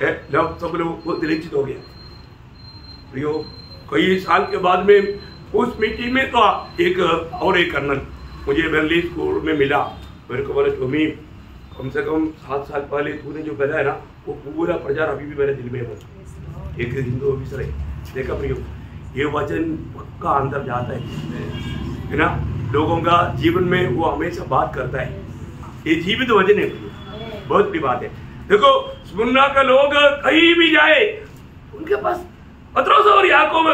जब सब लोग वो दिलचित हो गया। कई साल के बाद में उस मीटिंग में तो एक कर्नल मुझे बेरली स्कूल में मिला। मेरे को बोला टोमी कम से कम 7 साल पहले तूने जो कहा है ना वो पूरा प्रचार अभी भी मेरे दिल में है। एक हिंदू ऑफिसर है। देखा प्रियो, ये वचन पक्का अंदर जाता है ना, लोगों का जीवन में वो हमेशा बात करता है। ये जीवित वचन है प्रियो, बहुत बड़ी बात है। देखो स्मुरना का लोग कहीं भी जाए, उनके पास पत्रोस और याकूब,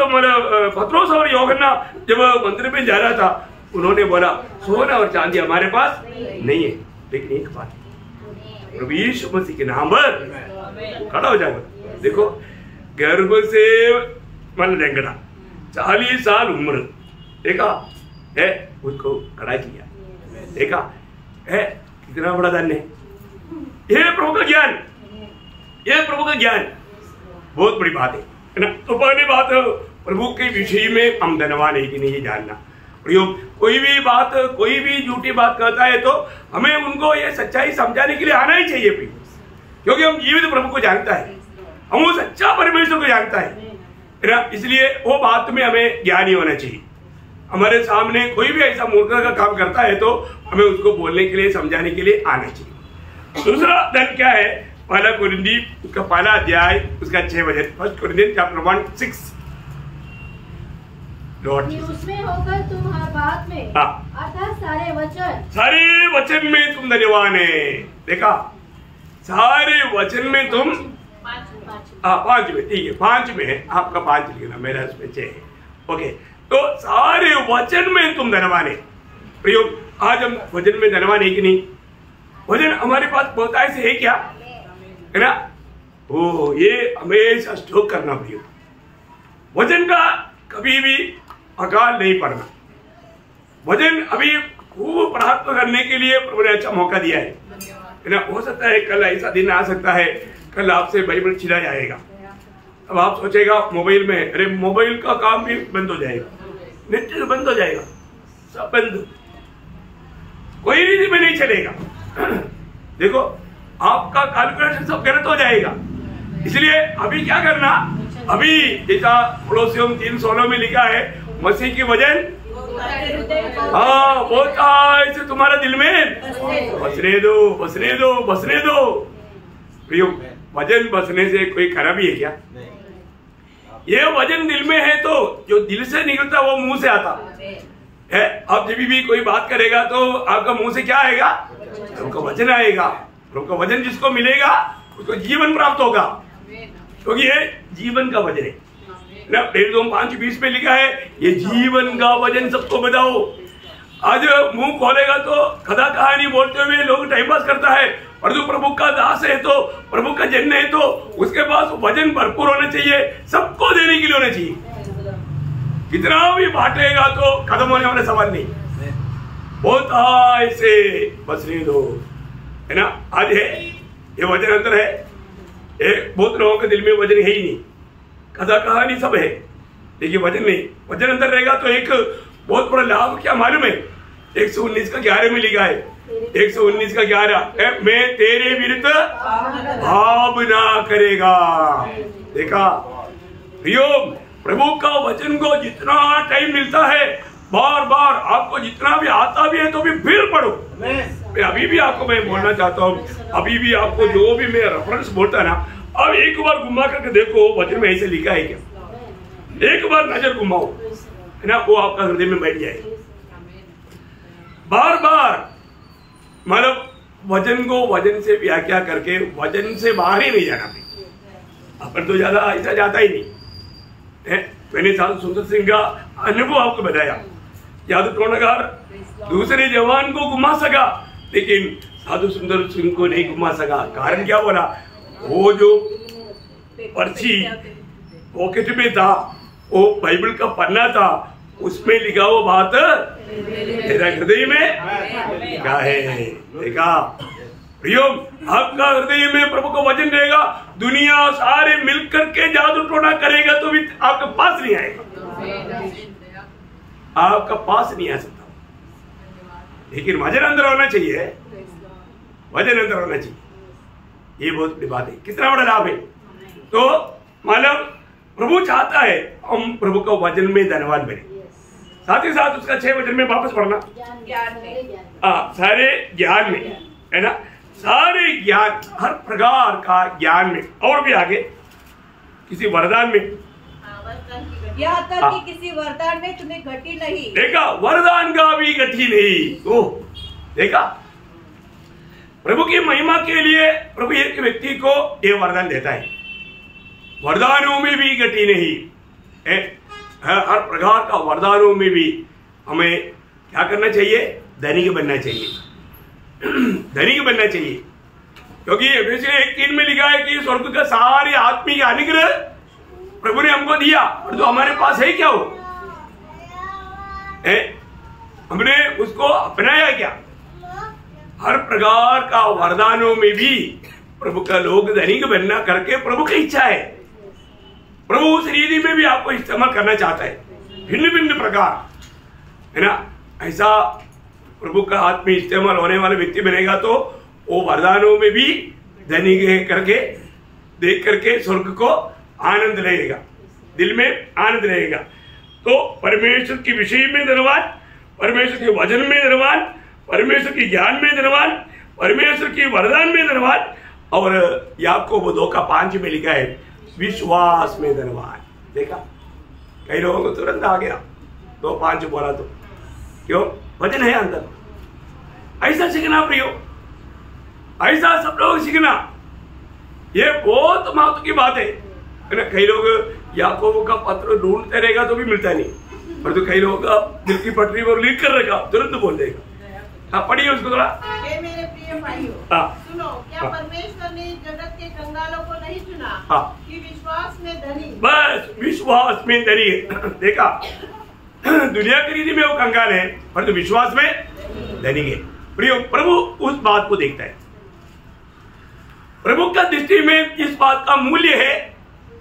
पत्रोस और यूहन्ना जब मंदिर में जा रहा था, उन्होंने बोला सोना और चांदी हमारे पास नहीं है, लेकिन एक बात प्रभु यीशु मसीह के नाम पर खड़ा हो जाएगा। देखो गर्भ से मन लेंगड़ा 40 साल उम्र, देखा है उसको खड़ा किया। देखा है कितना बड़ा धन्य है। ये प्रभु का ज्ञान, ये प्रभु का ज्ञान बहुत बड़ी बात है ना। तो पहली बात प्रभु के विषय में हम धनवान है कि नहीं ये जानना। कोई भी बात, कोई भी झूठी बात कहता है तो हमें उनको ये सच्चाई समझाने के लिए आना ही चाहिए प्रियो, क्योंकि हम जीवित प्रभु को जानता है, हम वो सच्चा परमेश्वर को जानता है ना। इसलिए वो बात में हमें ज्ञान ही होना चाहिए। हमारे सामने कोई भी ऐसा मूर्खता का काम करता है तो हमें उसको बोलने के लिए, समझाने के लिए आना चाहिए। दूसरा धन क्या है? पहला कुरिन्थी उसका पहला अध्याय उसका 6 वचन, 1 कुरिन्थी चैप्टर 1:6। उसमें होकर तुम हर बात में अर्थात सारे वचन में तुम धन्यवान है। देखा सारे वचन में तुम 5 में, ठीक है 5 में है, आपका 5 लिखना, मेरा इसमें 6 है। ओके, तो सारे वचन में तुम धनवान है। प्रयोग। आज हम वजन में धनवान है कि नहीं? वजन हमारे पास बहुत ऐसे है क्या, है ना? ओ ये हमेशा स्टॉक करना प्रयोग। वजन का कभी भी अकाल नहीं पड़ना। वजन अभी खूब प्राप्त करने के लिए प्रभु ने अच्छा मौका दिया है ना। हो सकता है कल ऐसा दिन आ सकता है, कल आपसे बाइबल छिना जाएगा। अब आप सोचेगा मोबाइल में, अरे मोबाइल का काम भी बंद हो जाएगा, नेट बंद हो जाएगा, सब बंद, कोई रीति में नहीं चलेगा। देखो आपका कैलकुलेशन सब गलत हो जाएगा। इसलिए अभी क्या करना, अभी जैसा पड़ोसियों 3:16 में लिखा है, मसीह की वजन हाँ बहुत ऐसे तुम्हारे दिल में बसने दो, बसने दो, बसने दो। वजन बसने से कोई खराबी है क्या? ये वजन दिल में है तो जो दिल से निकलता वो मुंह से आता है। अब जब भी कोई बात करेगा तो आपका मुंह से क्या आएगा? उनका वजन आएगा। उनका वजन जिसको मिलेगा उसको जीवन प्राप्त होगा, क्योंकि ये जीवन का वजन है ना। 5:20 में लिखा है, ये जीवन का वजन सबको बताओ। आज मुंह खोलेगा तो कथा कहानी बोलते हुए लोग टाइम पास करता है, और जो प्रभु का दास है तो प्रभु का जन है तो उसके पास वजन भरपूर होना चाहिए, सबको देने के लिए होना चाहिए। कितना भी बांटेगा तो खत्म होने वाला सवाल नहीं। बहुत ऐसे बसने दो, है ना। आज है ये वजन अंतर है, बहुत लोगों के दिल में वजन है ही नहीं, कथा कहानी सब है लेकिन वजन नहीं। वजन अंतर रहेगा तो एक बहुत बड़ा लाभ क्या मालूम है? 119 का 11 में लिखा है, 119 का 11, मैं तेरे विरुद्ध भाव ना करेगा। देखा प्रियो, प्रभु का वचन को जितना टाइम मिलता है, बार बार आपको जितना भी आता भी है तो भी फिर पढ़ो। मैं अभी भी आपको मैं बोलना चाहता हूँ, अभी भी आपको जो भी मैं रेफरेंस बोलता ना, अब एक बार घुमा करके देखो वचन में ऐसे लिखा है क्या, एक बार नजर घुमाओ, है ना, वो आपका हृदय में बैठ जाए। बार बार मतलब वचन को वचन से व्याख्या करके वचन से बाहर ही नहीं जाना। अपन तो ज्यादा ऐसा जाता ही नहीं है। मैंने साधु सुंदर सिंह का अनुभव आपको बताया, यादव टोनागार दूसरे जवान को घुमा सका लेकिन साधु सुंदर सिंह को नहीं घुमा सका। कारण क्या बोला? वो जो पर्ची पॉकेट में था, वो बाइबल का पन्ना था, उसमें लिखा वो बात तेरा हृदय में क्या है। देखा प्रियो, आपका हृदय में प्रभु का वचन रहेगा, दुनिया सारे मिलकर के जादू टोना करेगा तो भी आपके पास नहीं आएगा, आपका पास नहीं आ सकता। लेकिन वचन अंदर होना चाहिए, वचन अंदर होना चाहिए, ये बहुत बड़ी बात है। कितना बड़ा लाभ है। तो मतलब प्रभु चाहता है हम प्रभु का वचन में धनवान बने, साथ ही साथ उसका 6 वचन में वापस पढ़ना, सारे ज्ञान में, है ना, सारे ज्ञान, हर प्रकार का ज्ञान में, और भी आगे किसी वरदान में, यहाँ तक कि किसी वरदान में तुम्हें घटी नहीं। देखा, वरदान का भी घटी नहीं। ओह देखा, प्रभु की महिमा के लिए प्रभु एक व्यक्ति को ये वरदान देता है, वरदानों में भी घटी नहीं है। हर प्रकार का वरदानों में भी हमें क्या करना चाहिए? धनिक बनना चाहिए, धनिक बनना चाहिए, क्योंकि एफएसी 1:3 में लिखा है कि स्वर्ग का सारे आत्मिक अनुग्रह प्रभु ने हमको दिया, और जो हमारे पास है क्या हो है, हमने उसको अपनाया क्या? हर प्रकार का वरदानों में भी प्रभु का लोग धनिक बनना करके प्रभु की इच्छा है। प्रभु उस रीति में भी आपको इस्तेमाल करना चाहता है, भिन्न भिन्न प्रकार, है ना। ऐसा प्रभु का हाथ में इस्तेमाल होने वाला व्यक्ति बनेगा तो वो वरदानों में भी धनिक करके देख करके स्वर्ग को आनंद रहेगा, दिल में आनंद रहेगा। तो परमेश्वर के विषय में धनवान, परमेश्वर के वचन में धनवान, परमेश्वर के ज्ञान में धनवान, परमेश्वर के वरदान में धनवान, और याकूब 2:5 में लिखा है विश्वास में धनवान। देखा, कई लोगों को तुरंत आ गया 2:5 बोला तो, क्यों? वचन है अंदर। ऐसा सीखना प्रियो, ऐसा सब लोग सीखना, ये बहुत महत्व की बात है ना। कई लोग याकूब का पत्र ढूंढते रहेगा तो भी मिलता नहीं, पर तो कई लोगों का दिल की पटरी पर लीक कर रखा, तुरंत बोल देगा। हाँ, पढ़िए उसको थोड़ा। हे मेरे प्रिय भाइयों, सुनो, क्या परमेश्वर ने जगत के कंगालों को नहीं चुना कि विश्वास में धनी? बस विश्वास में धनी है। देखा, दुनिया की रीति में वो कंगाल है, पर तो विश्वास में धनी है। प्रियो, प्रभु उस बात को देखता है। प्रभु का दृष्टि में इस बात का मूल्य है,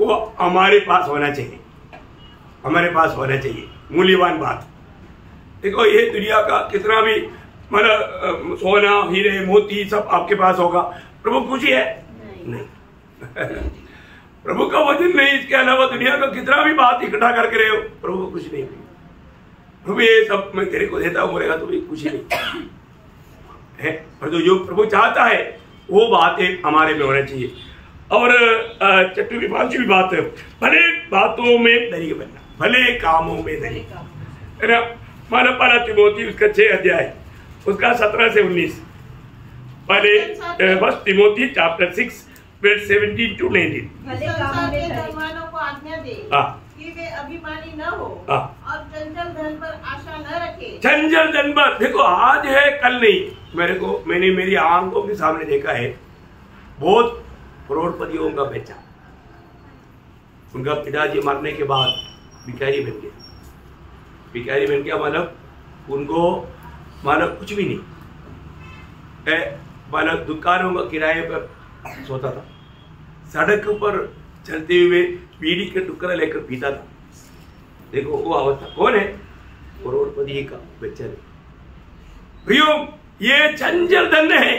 वो हमारे पास होना चाहिए, हमारे पास होना चाहिए मूल्यवान बात। देखो, ये दुनिया का कितना भी मतलब सोना, हीरे, मोती सब आपके पास होगा, प्रभु खुशी है? नहीं। प्रभु का वजन नहीं। इसके अलावा दुनिया का कितना भी बात इकट्ठा करके रहे हो, प्रभु को खुशी नहीं। प्रभु ये सब मैं तेरे को देता हूँ बोलेगा तो भी खुशी नहीं है। पर जो प्रभु चाहता है वो बातें हमारे में होना चाहिए। और छठवीं पांचवी बात, भले बातों में धनी बनना, भले कामों में धनी, है ना। मानो पहला तिमोथी उसका 6 अध्याय उसका 17 से 19, पहले first Timothy chapter 6 verse 17 to 19। संसार के धनवानों को आज्ञा दे कि वे अभिमानी न हो और चंचल धन पर आशा न रखे। चंचल धन पर, देखो आज है कल नहीं। मैंने मेरी आंखों के सामने देखा है बहुत करोड़पतियों का बच्चा, उनका पिताजी मरने के बाद भिखारी बन गया। भिखारी बन गया मतलब उनको मतलब कुछ भी नहीं, मतलब दुकानों का किराए पर सोता था, सड़क पर चलते हुए बीड़ी के टुकड़ा लेकर पीता था। देखो वो अवस्था। कौन है? करोड़पति का बच्चा है। प्रियो, ये चंचल धन है।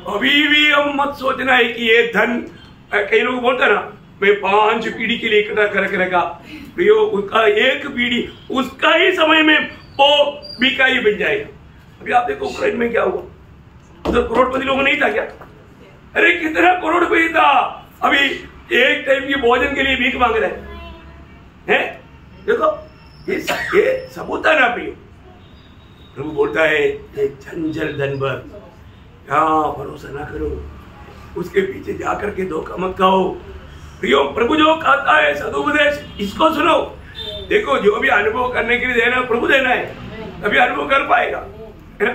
अभी भी हम मत सोचना है कि ये धन, कई लोग बोलते ना मैं 5 पीढ़ी के लिए इकट्ठा करके रखा। प्रियो, उसका एक पीढ़ी उसका ही समय में वो भिखारी बन जाएगा। अभी आप देखो उक्रेन में क्या हुआ, उधर करोड़पति लोग नहीं था क्या? अरे कितना करोड़पति था, अभी एक टाइम के भोजन के लिए भीख मांग रहे हैं। देखो ये सबूत है ना प्रियो। प्रभु बोलता है ये चंचल धन पर भरोसा ना करो, उसके पीछे जाकर के धोखा मत खाओ। प्रियो, प्रभु जो कहता है सदुपदेश, इसको सुनो। देखो, जो भी अनुभव करने के लिए देना प्रभु देना है, तभी अनुभव कर पाएगा।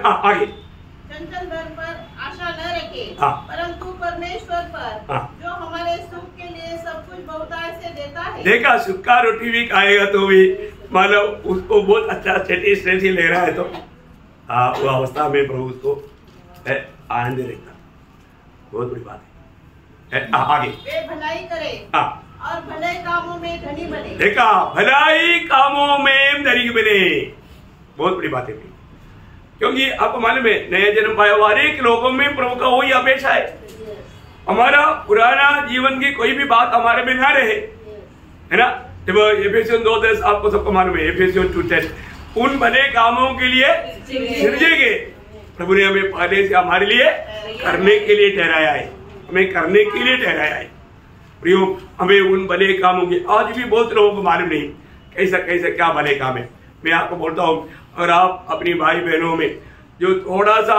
आगे, चंचल धन पर आशा न रखे, परंतु परमेश्वर पर जो हमारे सुख के लिए सब कुछ बहुतायत से देता है। देखा, सुख का रोटी भी खाएगा तो भी मतलब उसको बहुत अच्छा टेस्ट ले रहा है, तो वो अवस्था में प्रभु उसको आनंद देता। बहुत बड़ी बात है। आगे, वे भलाई करे और भले कामों में धनी बने। देखा, भलाई कामों में धनी बने, बहुत बड़ी बात है। क्योंकि आपको मालूम है नया जन्म पाया हुआ हर एक लोगों में प्रभु का वही अपेक्षा है। हमारा पुराना जीवन की कोई भी बात हमारे में ना रहे, है ना। जब एफेसियन 2:10 आपको सबको मालूम है, एफेसियन 2:10 उन भले कामों के लिए सृजे गए। प्रभु ने हमें पहले से हमारे लिए करने के लिए ठहराया है, हमें करने के लिए ठहराया है। प्रियो, हमें उन भले कामों की आज भी बहुत लोगों को मालूम नहीं कैसा कैसा क्या भले काम है। मैं आपको बोलता हूँ, और आप अपनी भाई बहनों में जो थोड़ा सा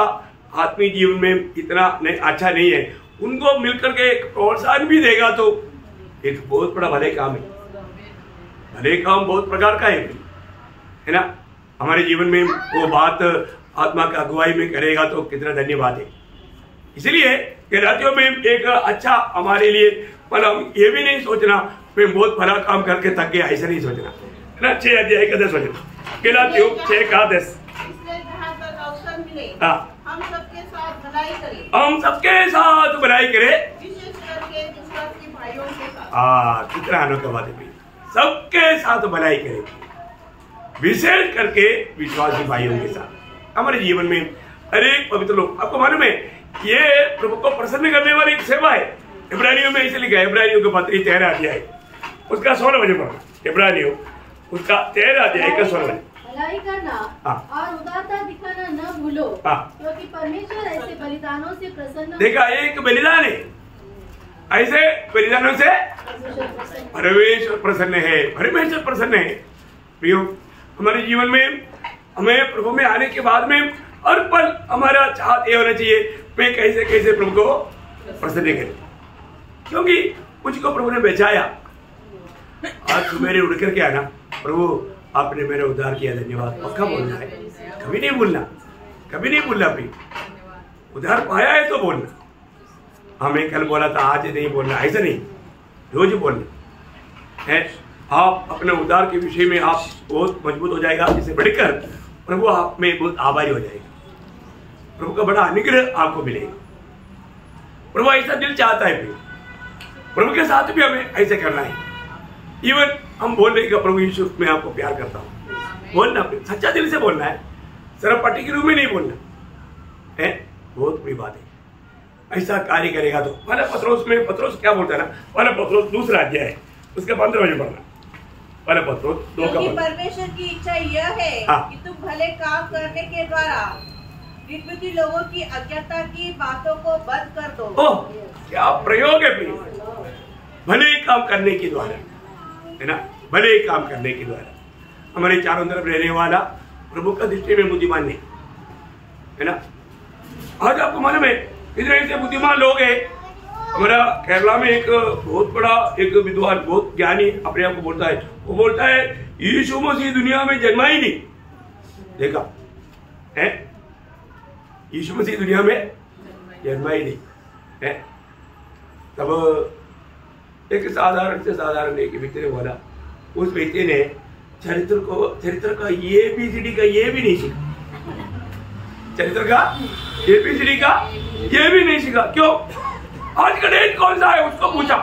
आत्मीय जीवन में इतना अच्छा नहीं है, उनको मिलकर के एक प्रोत्साहन भी देगा तो एक बहुत बड़ा भले काम है। भले काम बहुत प्रकार का है ना। हमारे जीवन में वो बात आत्मा की अगुवाई में करेगा तो कितना धन्यवाद है। इसलिए रातियों में एक अच्छा हमारे लिए मतलब ये भी नहीं सोचना मैं बहुत भला काम करके थक गया, ऐसा नहीं सोचना, है ना। 6 अध्याय का 10 वचन, गलातियों 6 का 10। इसलिए जहाँ तक अवसर मिले हम सबके साथ भलाई करें, हम सबके साथ भलाई करें, विशेष करके विश्वासी भाइयों के साथ। कितना अनोखा बात है, सबके साथ भलाई करें, विशेष करके विश्वासी भाइयों के साथ। हमारे जीवन में अनेक पवित्र लोग, आपको मालूम है ये प्रभु को प्रसन्न करने वाली एक सेवा है। इब्रानियों में इसे लिखा है, इब्रानियों का पत्री 13 अध्याय उसका 16 वचन पढ़ना। इब्रानियों उसका 13 अध्याय का 16 वचन, भलाई करना और उदारता दिखाना न भूलो, क्योंकि परमेश्वर ऐसे बलिदानों से प्रसन्न। देखा, एक बलिदान है, ऐसे बलिदानों से परमेश्वर प्रसन्न है, परमेश्वर प्रसन्न है। प्रियो, हमारे जीवन में हमें प्रभु में आने के बाद में हर पल हमारा चाहत ये होना चाहिए मैं कैसे कैसे प्रभु को प्रसन्न करें, क्योंकि मुझको प्रभु ने बचाया। आज सुबह उठ करके आना, प्रभु आपने मेरा उद्धार किया, धन्यवाद। पक्का बोलना है, कभी नहीं भूलना, कभी नहीं भूलना। भाई उद्धार पाया है तो बोलना। हमें कल बोला था, आज नहीं बोलना, ऐसा नहीं, रोज बोलना है। आप अपने उद्धार के विषय में आप बहुत मजबूत हो जाएगा, इससे बढ़कर प्रभु आप में बहुत आभारी हो जाएगा। प्रभु का बड़ा अनुग्रह आपको मिलेगा। प्रभु ऐसा दिल चाहता है, प्रभु के साथ भी हमें ऐसे करना है। इवन हम बोल रहे कि प्रभु यीशु मैं आपको प्यार करता हूँ, बोलना, सच्चा दिल से बोलना है, सिर्फ पट्टी के रूप में नहीं बोलना है। बहुत बड़ी बात है। ऐसा कार्य करेगा तो पहले पत्रोस क्या बोलता है ना, पहले पत्रोस दूसरा अध्याय है, उसके 15 में पढ़ना। पहले पत्रोस 2 का 15। परमेश्वर की इच्छा यह है कि तुम भले काम करने के द्वारा विकृति लोगों की अज्ञानता की बातों को बंद कर दो। ओह, क्या प्रयोग है प्रिय। भले काम करने के द्वारा, है ना, भले काम करने के द्वारा। हमारे चारों तरफ रहने वाला प्रभु का दृष्टि में बुद्धिमान नहीं, है ना। आज आपको मालूम है इतने ऐसे बुद्धिमान लोग हैं। हमारा केरला में एक बहुत बड़ा एक विद्वान, बहुत ज्ञानी अपने आप को बोलता है, वो बोलता है यीशु मसीह दुनिया में जन्मा ही नहीं। देखा है, यीशु मसीह दुनिया में जन्मा ही नहीं है। तब एक साधारण से साधारण एक व्यक्ति ने बोला, उस व्यक्ति ने चरित्र का ABCD का ये भी नहीं सीखा, चरित्र का ABCD का ये भी नहीं सीखा। क्यों? आज का डेट कौन सा है उसको पूछा।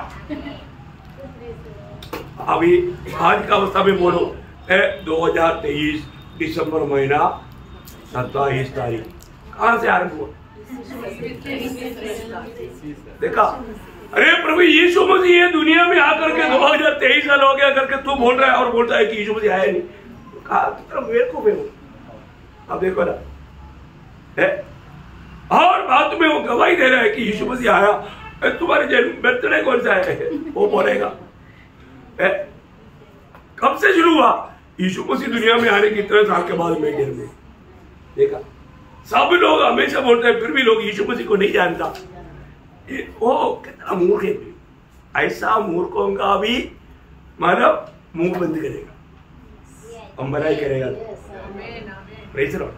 अभी आज का अवस्था में बोलो 2023 दिसंबर महीना 27 तारीख कहां से आरंभ हुआ? देखा, अरे प्रभु यीशु मसीह ये दुनिया में आकर के 2023 साल हो गया करके तू बोल रहा है और बोलता है कि यीशु मसीह आया नहीं। कहा बेवकूफ है वो। अब देखो ना, है और बात में वो गवाही दे रहा है कि यीशु मसीह आया। तुम्हारे जन्म बर्थडे कौन सा है वो बोलेगा। कब से शुरू हुआ? यीशु मसीह दुनिया में आने के 3 साल के बाद में जन्म हुआ। देखा, सब लोग हमेशा बोलते हैं, फिर भी लोग यीशु मसीह को नहीं जानता। वो कितना मूर्ख है। ऐसा मूर्खों का भी मानव मुंह बंद करेगा, हम बनाई करेगा। Praise Lord.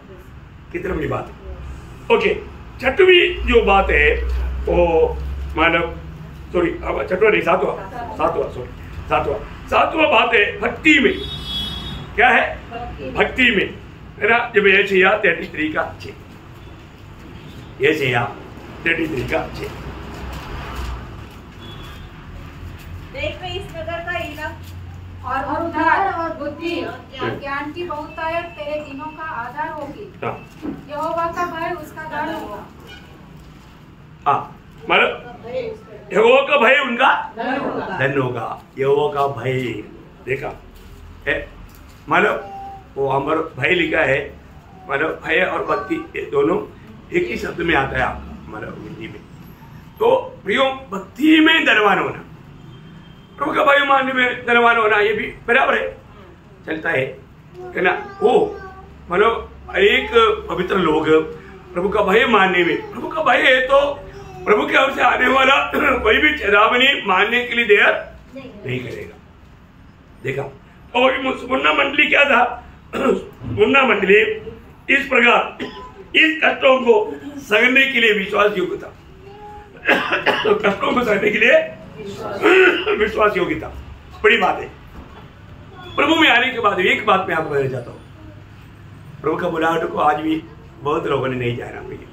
कितनी बड़ी बात है। ओके, छठवीं जो बात है वो मानव छठवां नहीं, सातवां बात है भक्ति में। क्या है? भक्ति में, है ना। जब यशायाह 33 का 6, यशायाह 33 का 6। देख मैं इस नगर का इनाम और उद्धार और बुद्धि ज्ञान की बहुतायत तेरे दिनों का आधार होगी। यहोवा का भय उसका धन होगा। हाँ, मतलब यहोवा का भय उनका धन होगा। यहोवा का भय, देखा है, मतलब वो अमर भय लिखा है। मतलब भय और भक्ति ये दोनों एक ही शब्द में आता है आपका, मतलब हिंदी में। तो प्रियो, भक्ति में धनवान होना, प्रभु का भय मानने में धनवान होना, ये भी बराबर है, चलता है ना। वो मतलब एक पवित्र लोग प्रभु का भय मानने में, प्रभु का भय है तो प्रभु के ओर से आने वाला कोई भी चेतावनी मानने के लिए देर नहीं करेगा। देखा, और मुन्ना मंडली क्या था? मुन्ना मंडली इस प्रकार इस कष्टों को सहने के लिए विश्वास योग्य था। तो कष्टों को सहने के लिए विश्वास योग्यता बड़ी बात है। प्रभु में आने के बाद एक बात मैं आपको कहना चाहता हूँ, प्रभु का बुलाहट को आज भी बहुत लोगों ने नहीं जाना। मुझे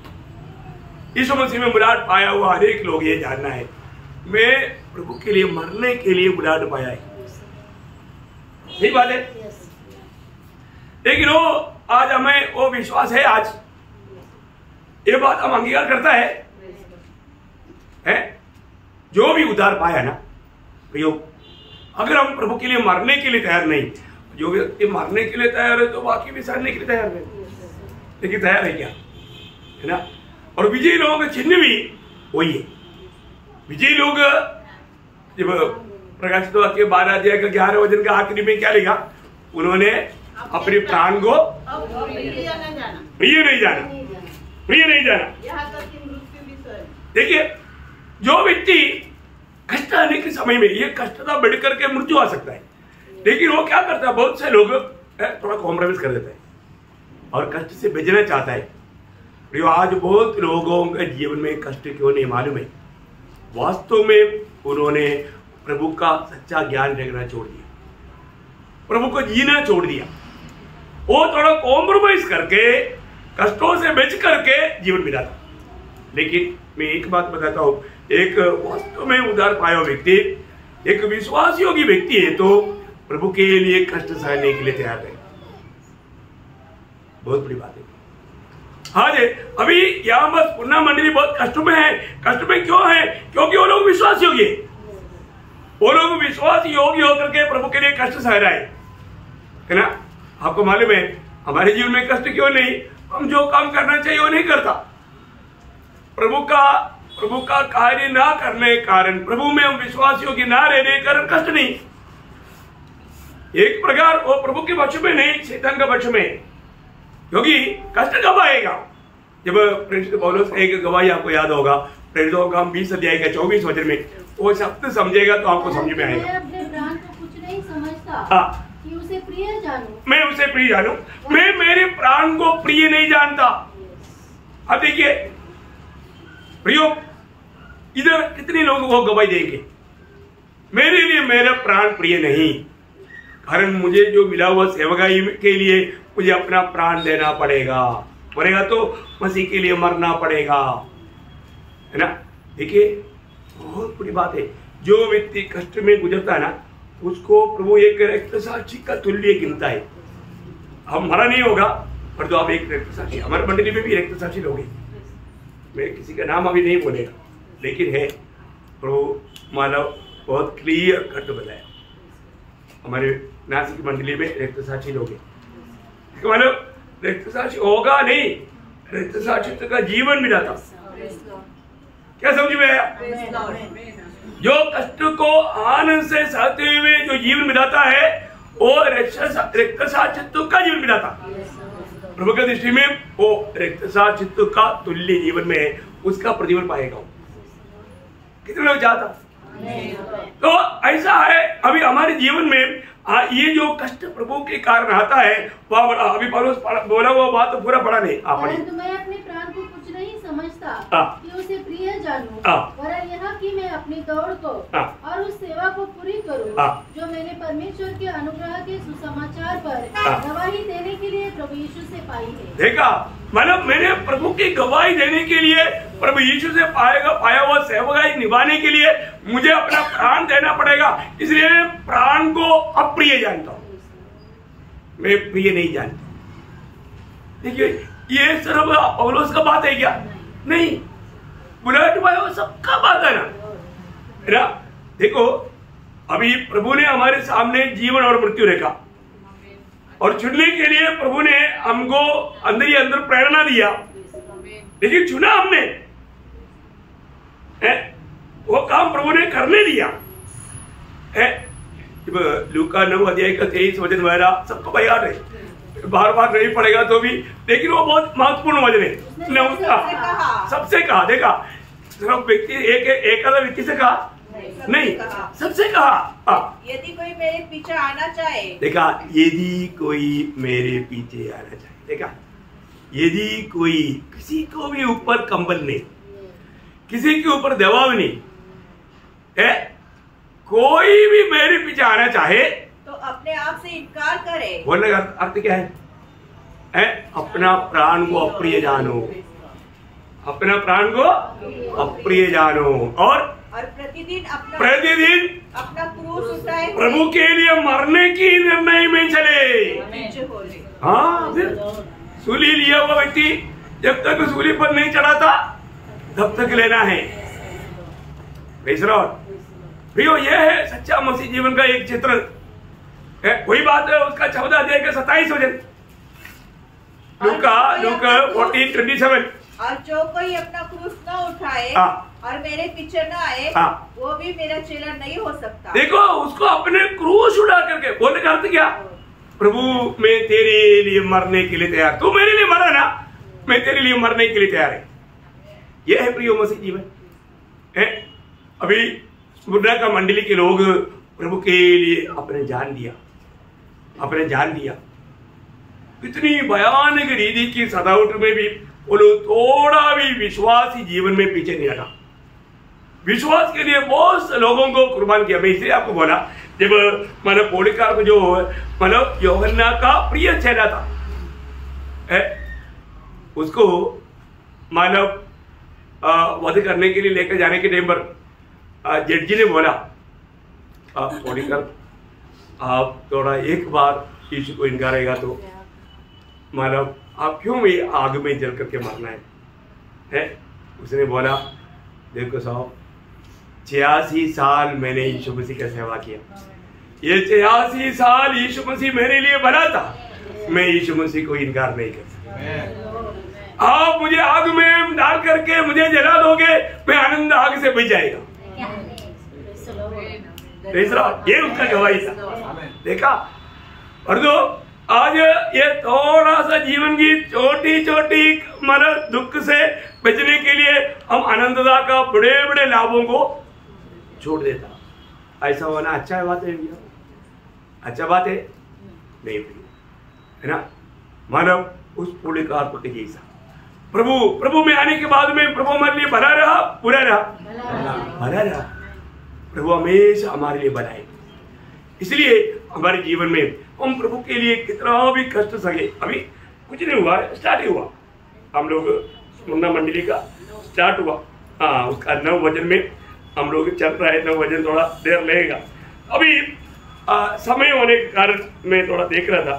यीशु मसीह में बुलाहट पाया हुआ हर एक लोग ये जानना है, मैं प्रभु के लिए मरने के लिए बुलाहट पाया है। यही बात है। लेकिन वो आज हमें वो विश्वास है, आज ये बात हम अंगीकार करता है जो भी उद्धार पाया ना प्रियो, अगर हम प्रभु के लिए मरने के लिए तैयार नहीं, जो व्यक्ति मरने के लिए तैयार है तो बाकी भी सड़ने के लिए तैयार नहीं, लेकिन तैयार है क्या, है ना। और विजयी लोगों का चिन्ह भी वही है। विजयी लोग जब प्रकाशित वाक्य 12 अध्याय का 11 वचन का आखिरी में क्या लिखा? उन्होंने अपने प्राण को प्रिय नहीं जाना। देखिए, जो व्यक्ति कष्ट आने के समय में, ये कष्ट था बढ़ करके मृत्यु आ सकता है, लेकिन वो क्या करता है? बहुत से लोग थोड़ा कॉम्प्रोमाइज कर देता है और कष्ट से बचना चाहता है। प्रियो, आज बहुत लोगों के जीवन में कष्ट क्यों नहीं मालूम है। वास्तव में उन्होंने प्रभु का सच्चा ज्ञान देखना छोड़ दिया, प्रभु को जीना छोड़ दिया। वो थोड़ा कॉम्प्रोमाइज करके कष्टों से बच करके जीवन बिताता। लेकिन मैं एक बात बताता हूं, एक वास्तव में उद्धार पाया व्यक्ति, एक विश्वास योगी व्यक्ति है तो प्रभु के लिए कष्ट सहने के लिए तैयार है। बहुत बड़ी बात है। हाँ जी, अभी यहाँ बस पुन्ना मंडली बहुत कष्ट में है। कष्ट में क्यों है? क्योंकि वो लोग विश्वास योगी है। वो लोग विश्वास योगी होकर के प्रभु के लिए कष्ट सह रहा है ना। आपको मालूम है हमारे जीवन में कष्ट क्यों नहीं? हम जो काम करना चाहिए वो नहीं करता। प्रभु का कार्य ना करने के कारण, प्रभु में हम विश्वास योग्य ना रहने के कारण कष्ट नहीं। एक प्रकार वो प्रभु के पक्ष में नहीं, शैतान का पक्ष में। क्योंकि कष्ट कब आएगा? जब प्रेरित पौलुस का एक गवाही आपको याद होगा, प्रेरितों का 20 अध्याय का 24 वचन में वो शब्द समझेगा तो आपको समझ में आएगा। मैं अपने प्राण को कुछ नहीं समझता कि उसे प्रिय जानूं। मैं उसे प्रिय जानूं। मैं मेरे प्राण को प्रिय नहीं जानता। अब देखिए प्रियो, इधर कितने लोगों को गवाही देंगे, मेरे लिए मेरा प्राण प्रिय नहीं, कारण मुझे जो मिला हुआ सेवकाई के लिए मुझे अपना प्राण देना पड़ेगा। मरेगा तो मसीह के लिए मरना पड़ेगा, है ना। देखिए बहुत बड़ी बात है, जो व्यक्ति कष्ट में गुजरता है ना, उसको प्रभु एक रक्तसाक्षी का तुल्य गिनता है। हम मरा नहीं होगा पर तो आप एक रक्तसाक्षी, हमारे मंडली में भी रक्तसाक्षी लोग हैं। मैं किसी का नाम अभी नहीं बोलेगा, लेकिन है प्रभु मानव बहुत क्लियर कट बताया। हमारे नासिक मंडली में रक्तसाक्षी लोग हैं। मानव रक्तसाक्षी होगा नहीं, रक्तसाक्षित्व का जीवन मिलाता। क्या समझ में आया? जो कष्ट को आनंद से सहते हुए जो जीवन मिलाता है वो रक्तसाक्षित्व का जीवन मिलाता। प्रभु की दृष्टि में वो रक्तसाक्षित्व का तुल्य जीवन में है, उसका प्रतिफल पाएगा। कितने लोग चाहता? तो ऐसा है अभी हमारे जीवन में ये जो कष्ट प्रभु के कारण आता है, वह अभी पौलुस बोला वो बात तो पूरा पड़ा नहीं। परंतु मैं अपने प्राण को कुछ नहीं समझता कि उसे प्रिय जानूं, वरन यह कि मैं अपनी दौड़ को और उस सेवा को पूरी करूं जो मैंने परमेश्वर के अनुग्रह के सुसमाचार पर गवाही देने के लिए प्रभु यीशु से पाई है। देखा, मतलब मैंने प्रभु की गवाही देने के लिए प्रभु यीशु से पाया हुआ सेवकाई निभाने के लिए मुझे अपना प्राण देना पड़ेगा। इसलिए मैं प्राण को अप्रिय जानता हूं, मैं प्रिय नहीं जानता। देखिए ये सिर्फ पौलुस का बात है क्या? नहीं, बुलाट भाई सबका बात है ना। देखो अभी प्रभु ने हमारे सामने जीवन और मृत्यु रेखा और चुनने के लिए प्रभु ने हमको अंदर ही अंदर प्रेरणा दिया, लेकिन चुना हमने वो काम प्रभु ने करने दिया। लूका 9 अध्याय का 23 वचन वगैरह सबको भाई याद है, बार बार नहीं पड़ेगा तो भी, लेकिन वो बहुत महत्वपूर्ण वचन है। सबसे कहा, देखा सिर्फ व्यक्ति एक अलग व्यक्ति से कहा नहीं, सबसे कहा। यदि कोई मेरे पीछे आना चाहे, देखा, यदि कोई मेरे पीछे आना चाहे, देखा, यदि कोई, किसी को भी ऊपर कंबल नहीं, किसी के ऊपर दबाव नहीं है, कोई भी मेरे पीछे आना चाहे तो अपने आप से इनकार करे। बोलने का अर्थ क्या है? अपना प्राण को अप्रिय जानो, अपना प्राण को अप्रिय जानो और प्रतिदिन अपना क्रूस उठाए प्रभु के लिए मरने की निर्णय में चले। हाँ, फिर सूली लिया हुआ व्यक्ति जब तक सूली पर नहीं चढ़ाता तब तक लेना है। प्रियो, यह है सच्चा मसीह जीवन का एक चित्र। वही बात है उसका 14 अध्याय का 27 वचन, लूका 14:27। और जो कोई अपना क्रूस न उठाए और मेरे पीछे न आए वो भी मेरा चेला नहीं हो सकता। देखो, उसको अपने क्रूस उठा करके, बोलने का अर्थ क्या? प्रभु मैं तेरे लिए मरने के लिए तैयार, तू मेरे लिए मरा ना, मैं तेरे लिए मरने के लिए तैयार है। यह है प्रियो मसीह जीवन। अभी बुढ़ा का मंडली के लोग प्रभु के लिए अपने जान दिया, इतनी भयानक रीति की सतावट में भी वो लोग थोड़ा भी विश्वासी जीवन में पीछे नहीं हटा। विश्वास के लिए बहुत से लोगों को कुर्बान किया। मैं इसलिए आपको बोला, जब मतलब पॉलीकार्प जो मतलब यूहन्ना का प्रिय चेला था, उसको मानव वध करने के लिए लेकर जाने के टाइम पर जज ने बोला, पॉलीकार्प आप थोड़ा एक बार यीशु को इनकारेगा तो मानव आप क्यों ये आग में जल करके मरना है? उसने बोला, देखो साहब 86 साल मैंने यीशु मसीह का सेवा किया, ये 86 साल यीशु मसीह मेरे लिए बना था, मैं यीशु मसीह को इनकार नहीं कर सकता। आप मुझे आग में डाल करके मुझे जला दोगे, मैं आनंद आग से बच जाएगा। ये उसका गवाही था। देखा, और तो आज ये थोड़ा सा जीवन की छोटी छोटी मतलब दुख से बचने के लिए हम आनंददा का बड़े बड़े लाभों को छोड़ देता। ऐसा होना अच्छा है, बात है भैया, अच्छा बात है नहीं है ना? मानव उस पॉलीकार्प के जैसा प्रभु में आने के बाद में प्रभु हमारे लिए भला रहा, बुरा रहा, भला रहा। प्रभु हमेशा हमारे लिए भला है। इसलिए हमारे जीवन में हम प्रभु के लिए कितना भी कष्ट सहे, अभी कुछ नहीं हुआ, स्टार्ट ही हुआ। हम लोग मुन्ना मंडली का स्टार्ट हुआ, हाँ, उसका 9 वजन में हम लोग चल रहा है। 9 वजन थोड़ा देर लगेगा, अभी समय होने के कारण मैं थोड़ा देख रहा था।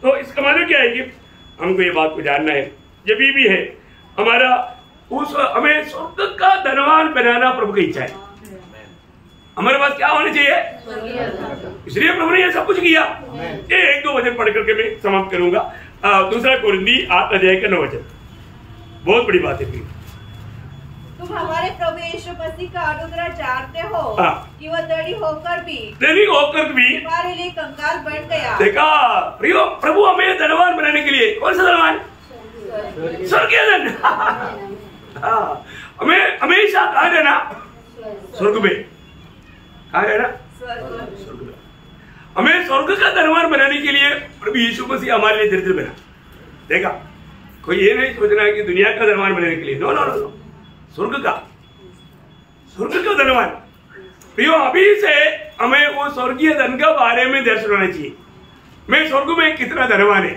तो इसका मतलब क्या है कि हमको ये बात को जानना है, जब भी है हमारा हमें स्वर्ग का धनवान बनाना प्रभु की इच्छा है। हमारे पास क्या होना चाहिए, इसलिए प्रभु ने ये सब कुछ किया। 1-2 वचन पढ़ करके मैं समाप्त करूंगा। 2 कोरिन्थी 8 अध्याय का 9 वचन, बहुत बड़ी बात है। तुम हमारे प्रभु यीशु मसीह का अनुग्रह जानते हो कि वह दड़ी होकर भी तुम्हारे लिए कंगाल बन गया। देखा प्रियो, प्रभु हमें धनवान बनाने के लिए, कौन सा धनवान? स्वर्गीय धन। हमें हमेशा कहा रहना स्वर्ग में, कहा रहना स्वर्ग में। हमें स्वर्ग का धनवान बनाने के लिए प्रभु यीशु मसीह हमारे लिए दरिद्र बना। देखा, कोई ये नहीं सोचना कि दुनिया का धनवान बनाने के लिए, नो नो नो, स्वर्ग का धनवान। प्रियो, अभी से हमें वो स्वर्गीय धन का बारे में दर्शन होना चाहिए। मैं स्वर्ग में कितना धनवान है,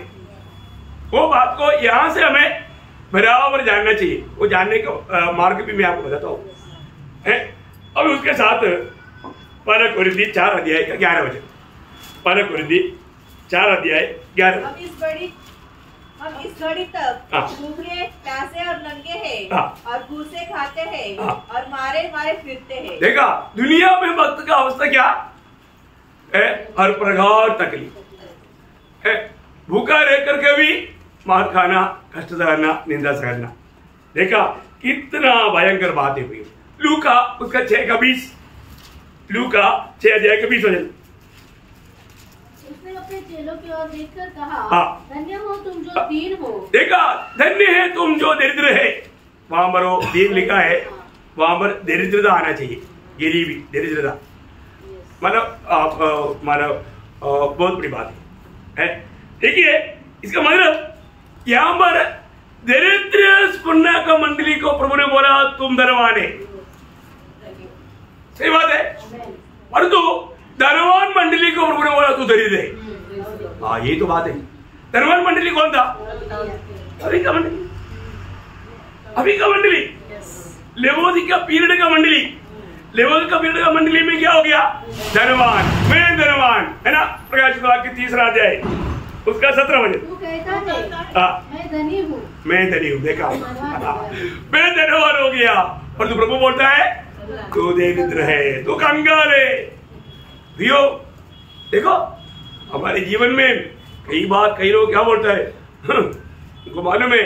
वो बात को यहां से हमें बराबर जानना चाहिए। वो जानने का मार्ग भी मैं आपको बताता हूं। अब उसके साथ 1 कोरिन्थी 4 अध्याय का 11 वचन, 1 कोरिन्थी 4 अध्याय 11। हम इस घड़ी तक भूखे, प्यासे और नंगे हैं और घूसे खाते हैं और मारे फिरते हैं। देखा, दुनिया में भक्त का अवस्था क्या है? हर प्रकार तकलीफ है, भूखा रह करके भी मार खाना, कष्ट सहना, निंदा सहना। देखा कितना भयंकर बात है। लूका उसका 6 का 20, लूका 6 अध्याय का 20 वचन। उसने अपने चेलों की ओर देखकर कहा, धन्य हो तुम जो दीन हो। देखा, धन्य है तुम जो दरिद्र है। वहां पर वो दीन लिखा है, वहां पर दरिद्रता आना चाहिए, गरीबी, दरिद्रता। मतलब बहुत बड़ी बात है। देखिए, इसका मतलब यहाँ पर दरिद्र स्पुन्ना का मंडली को प्रभु ने बोला तुम धनवान है, सही बात है। और तो धनवान मंडली को प्रभु ने बोला तू दरिद्र है। हाँ, यही तो बात है। धनवान मंडली कौन था? अभी का मंडली, अभी का मंडली, लेवोदिका पीरियड का मंडली। लेवोदिका पीरियड का मंडली में क्या हो गया? धनवान, मैं धनवान, है ना? प्रकाशित वाक्य 3 अध्याय उसका 17 वचन। तू कहता है मैं धनी हूँ, देखा, मैं धनवान हो गया। और तू प्रभु बोलता है तू दरिद्र है, तू कंगाल है। भैया देखो, हमारे जीवन में कई बार कई लोग क्या बोलता है, उनको मालूम है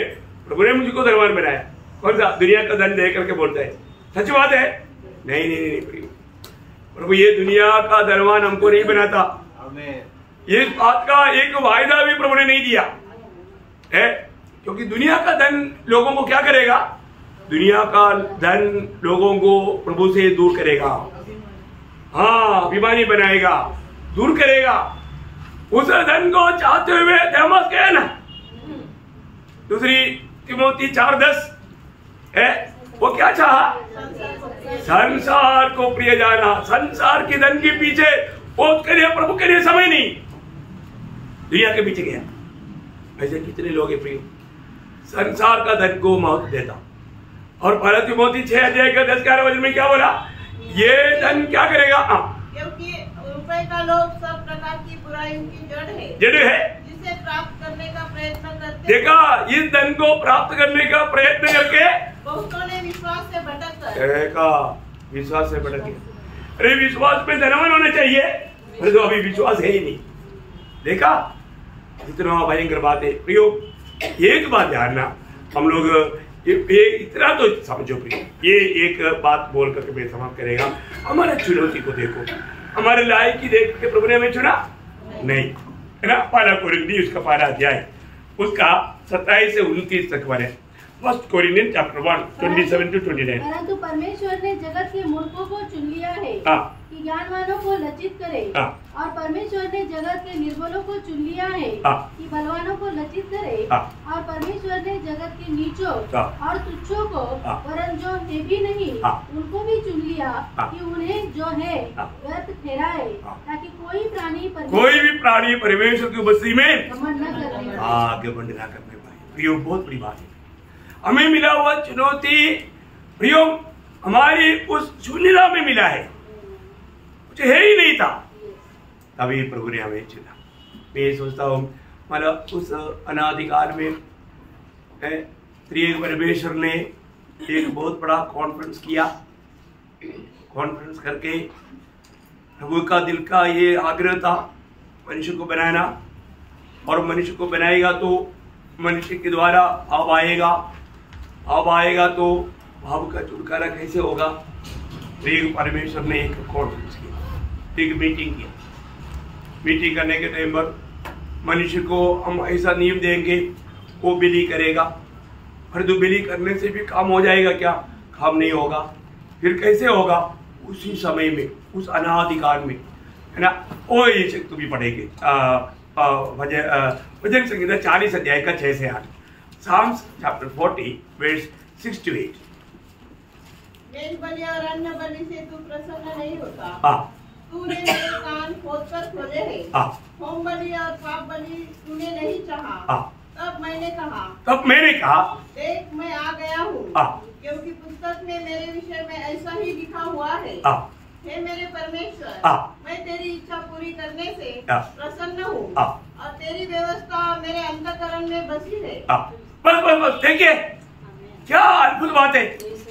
प्रभु ने मुझको धनवान बनाया। कौन सा? दुनिया का धन दे करके बोलता है। सच बात है? नहीं, प्रभु ये दुनिया का धनवान हमको नहीं बनाता। ये बात का एक वायदा भी प्रभु ने नहीं दिया है, क्योंकि दुनिया का धन लोगों को क्या करेगा? दुनिया का धन लोगों को प्रभु से दूर करेगा। हाँ, अभिमानी बनाएगा, दूर करेगा। उस धन को चाहते हुए देमास गया ना, दूसरी तिमोथी 4:10 है, वो क्या चाहा? संसार को प्रिय जाना, संसार के धन के पीछे बहुत करे, प्रभु के लिए समय नहीं, दुनिया के पीछे गया। ऐसे कितने लोग हैं प्रिय, संसार का धन को महत्व देता। और पहला तिमोथी 6:10-11 में क्या बोला? ये धन क्या करेगा? क्योंकि रुपए का लोभ सब प्रकार की बुराइयों की जड़ है, जिसे प्राप्त करने का प्रयत्न करते। देखा, इस धन को प्राप्त करने का प्रयत्न करके बहुतों ने विश्वास से भटक कर, विश्वास से भटक गया। अरे विश्वास में धनवान होना चाहिए, पर तो अभी विश्वास है ही नहीं। देखा इतना भयंकर बात है प्रियो। एक बात जानना, हम लोग ये इतना तो समझो प्रियो, ये एक बात बोल करके मैं समाप्त करेगा। हमारे चुनौती को देखो, हमारे लायक की देख के प्रभु ने हमें चुना नहीं, है ना। पहला कोरिन्थी उसका 12 अध्याय उसका 27 से 29 तक है। First Corinthians chapter 1 27-29। परंतु परमेश्वर ने जगत के मूर्खों को चुन लिया है कि ज्ञानवानों को लज्जित करे, और परमेश्वर ने जगत के निर्बलों को चुन लिया है कि बलवानों को लज्जित करे, और परमेश्वर ने जगत के नीचों और तुच्छों को, वरन जो है भी नहीं उनको भी चुन लिया कि उन्हें जो है व्यर्थ ठहराए, ताकि कोई प्राणी परमेश्वर की उपस्थिति में घमंड न करने घमंड न करने पाए। प्रियो बहुत बड़ी बात है, हमें मिला हुआ चुनौती प्रियो हमारी उस शून्यता में मिला है, कुछ है ही नहीं था, तभी प्रभु ने हमें चुना। मैं सोचता हूँ मतलब उस अनादिकाल में त्रिएक परमेश्वर ने एक बहुत बड़ा कॉन्फ्रेंस किया। कॉन्फ्रेंस करके प्रभु का दिल का ये आग्रह था मनुष्य को बनाना, और मनुष्य को बनाएगा तो मनुष्य के द्वारा भाव आएगा, भाव आएगा तो भाव का छुटकारा कैसे होगा। एक परमेश्वर ने एक कॉन्फ्रेंस किया, एक मीटिंग किया। मीटिंग करने के टाइम पर मनुष्य को हम ऐसा नियम देंगे, वो बिली करेगा, फिर तो बिली करने से भी काम हो जाएगा क्या? काम नहीं होगा। फिर कैसे होगा? उसी समय में, उस अनादिकाल में, है ना। वो ये तुम भी पढ़ेंगे भजन संगीता 40 अध्याय का 6 से 8, Psalms chapter 40 verse 6 to 8। Mail बलि और अन्न बलि से तू प्रसन्न नहीं होता। तूने मेरे कान खोदकर खोले हैं। होम बलि और पाप बलि तूने नहीं चाहा। तब मैंने कहा देख मैं आ गया हूँ, क्योंकि पुस्तक में मेरे विषय में ऐसा ही लिखा हुआ है। हे मेरे परमेश्वर, मैं तेरी इच्छा पूरी करने से प्रसन्न हूँ, और तेरी व्यवस्था मेरे अंतःकरण में बसी है। बस देखिए क्या अद्भुत बात है।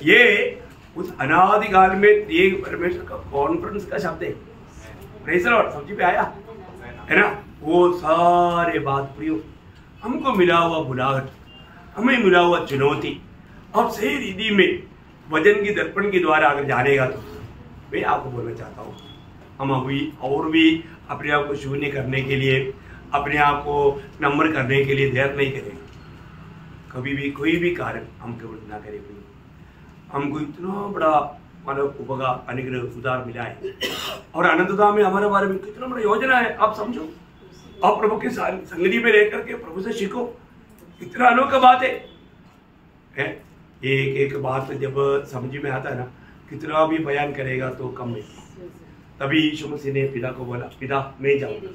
ये उस अनादिकाल में एक परमेश्वर का कॉन्फ्रेंस का शब्द है। प्रेज़ द लॉर्ड, समझ में आया है ना। वो सारे बात प्रियो हमको मिला हुआ बुलाहट, हमें मिला हुआ चुनौती, अब सही रीति में वजन की दर्पण के द्वारा अगर जानेगा तो मैं आपको बोलना चाहता हूँ, हम अभी और भी अपने आप को शून्य करने के लिए, अपने आप को नंबर करने के लिए देर नहीं करेंगे। कभी भी कोई भी कार्य हम केवल ना करें। हमको इतना बड़ा मानव उपकार अनुग्रह उदार मिला है, और अनंतता में हमारे बारे में कितना बड़ा योजना है। आप समझो, आप प्रभु की संगति में रहकर के प्रभु से सीखो, कितना अनोखा बात है। एक एक बात जब समझ में आता है ना, कितना भी बयान करेगा तो कम है। तभी यीशु मसीह ने पिता को बोला, पिता मैं जाऊंगा,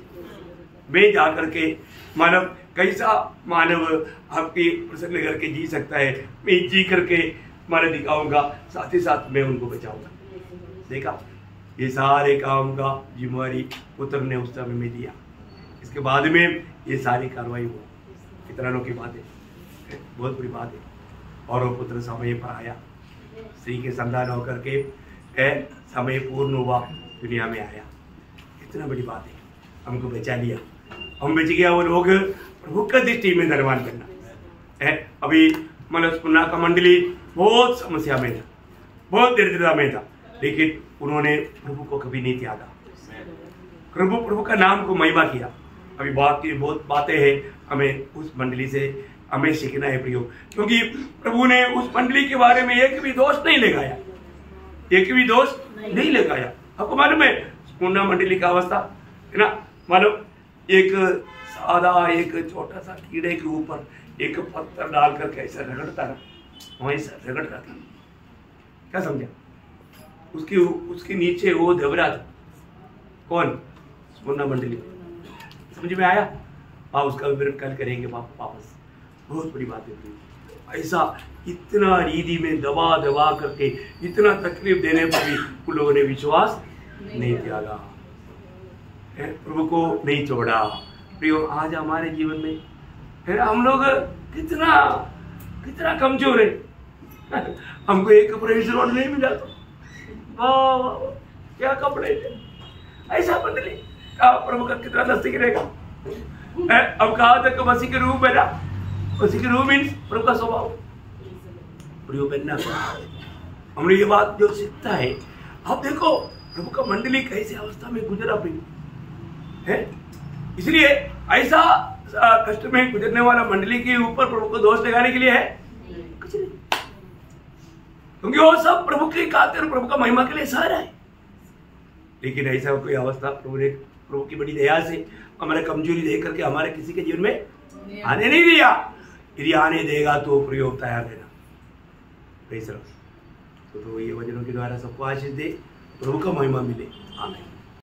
मैं जा करके मानव कैसा मानव आपकी प्रसन्न करके जी सकता है, मैं जी करके मानव दिखाऊंगा, साथ ही साथ मैं उनको बचाऊंगा। देखा, ये सारे काम का जिम्मेवारी पुत्र ने उस समय में दिया। इसके बाद में ये सारी कार्रवाई हुआ। कितना अनोखी बात है, बहुत बड़ी बात है। और वो पुत्र समय पर आया, स्त्री के संतान होकर के समय पूर्ण हुआ, दुनिया में आया। इतना बड़ी बात है, हमको बचा लिया, हम बच गया। वो लोग प्रभु का दृष्टि में धनवान करना है। अभी मनस्पुना का मंडली बहुत समस्या में था, बहुत दरिद्रता में था, लेकिन उन्होंने प्रभु को कभी नहीं त्यागा। प्रभु का नाम को महिमा किया। अभी बहुत बातें हैं हमें उस मंडली से हमें सीखना है प्रियो, क्योंकि प्रभु ने उस मंडली के बारे में एक भी दोष नहीं लगाया, एक भी दोष नहीं लगाया। आपको मालूम है पूर्णा मंडली का अवस्था है ना, मालूम एक सादा एक छोटा सा कीड़े के ऊपर एक पत्थर डालकर कैसे रगड़ता ना, वैसा रगड़ रहा था। क्या समझा? उसके नीचे वो देवरा था। कौन? मुन्ना मंडली। समझ में आया? हाँ, उसका विवरण कल करेंगे वापस। बहुत बड़ी बात है। ऐसा इतना रीति में दबा दबा करके इतना तकलीफ देने पर भी उन लोगों ने विश्वास नहीं त्यागा, प्रभु को नहीं छोड़ा। प्रियो, आज हमारे जीवन में है हम लोग कितना कमजोर है। हमको एक प्रेस रोड नहीं मिला तो वाह क्या कपड़े थे, ऐसा बदले प्रभु का कितना नजदीक रहेगा। अब कहा तक मसीह के रूप है ना, मसीह के रूप मीन्स प्रभु का स्वभाव प्रयोग करना। हमने ये बात जो सीखता है, आप देखो प्रभु का मंडली कैसे अवस्था में गुजरा है। इसलिए ऐसा कष्ट में गुजरने वाला मंडली के ऊपर प्रभु को दोष लगाने के लिए है कुछ नहीं, क्योंकि वो सब प्रभु के खातिर प्रभु का महिमा के लिए सह रहा है। लेकिन ऐसा कोई अवस्था प्रभु की बड़ी दया से हमारे कमजोरी देख करके हमारे किसी के जीवन में आने नहीं दिया। यदि आने देगा तो प्रयोग तैयार रहना। तो ये वचनों के द्वारा सबको आशीष दे, प्रभु का महिमा मिले। आमीन।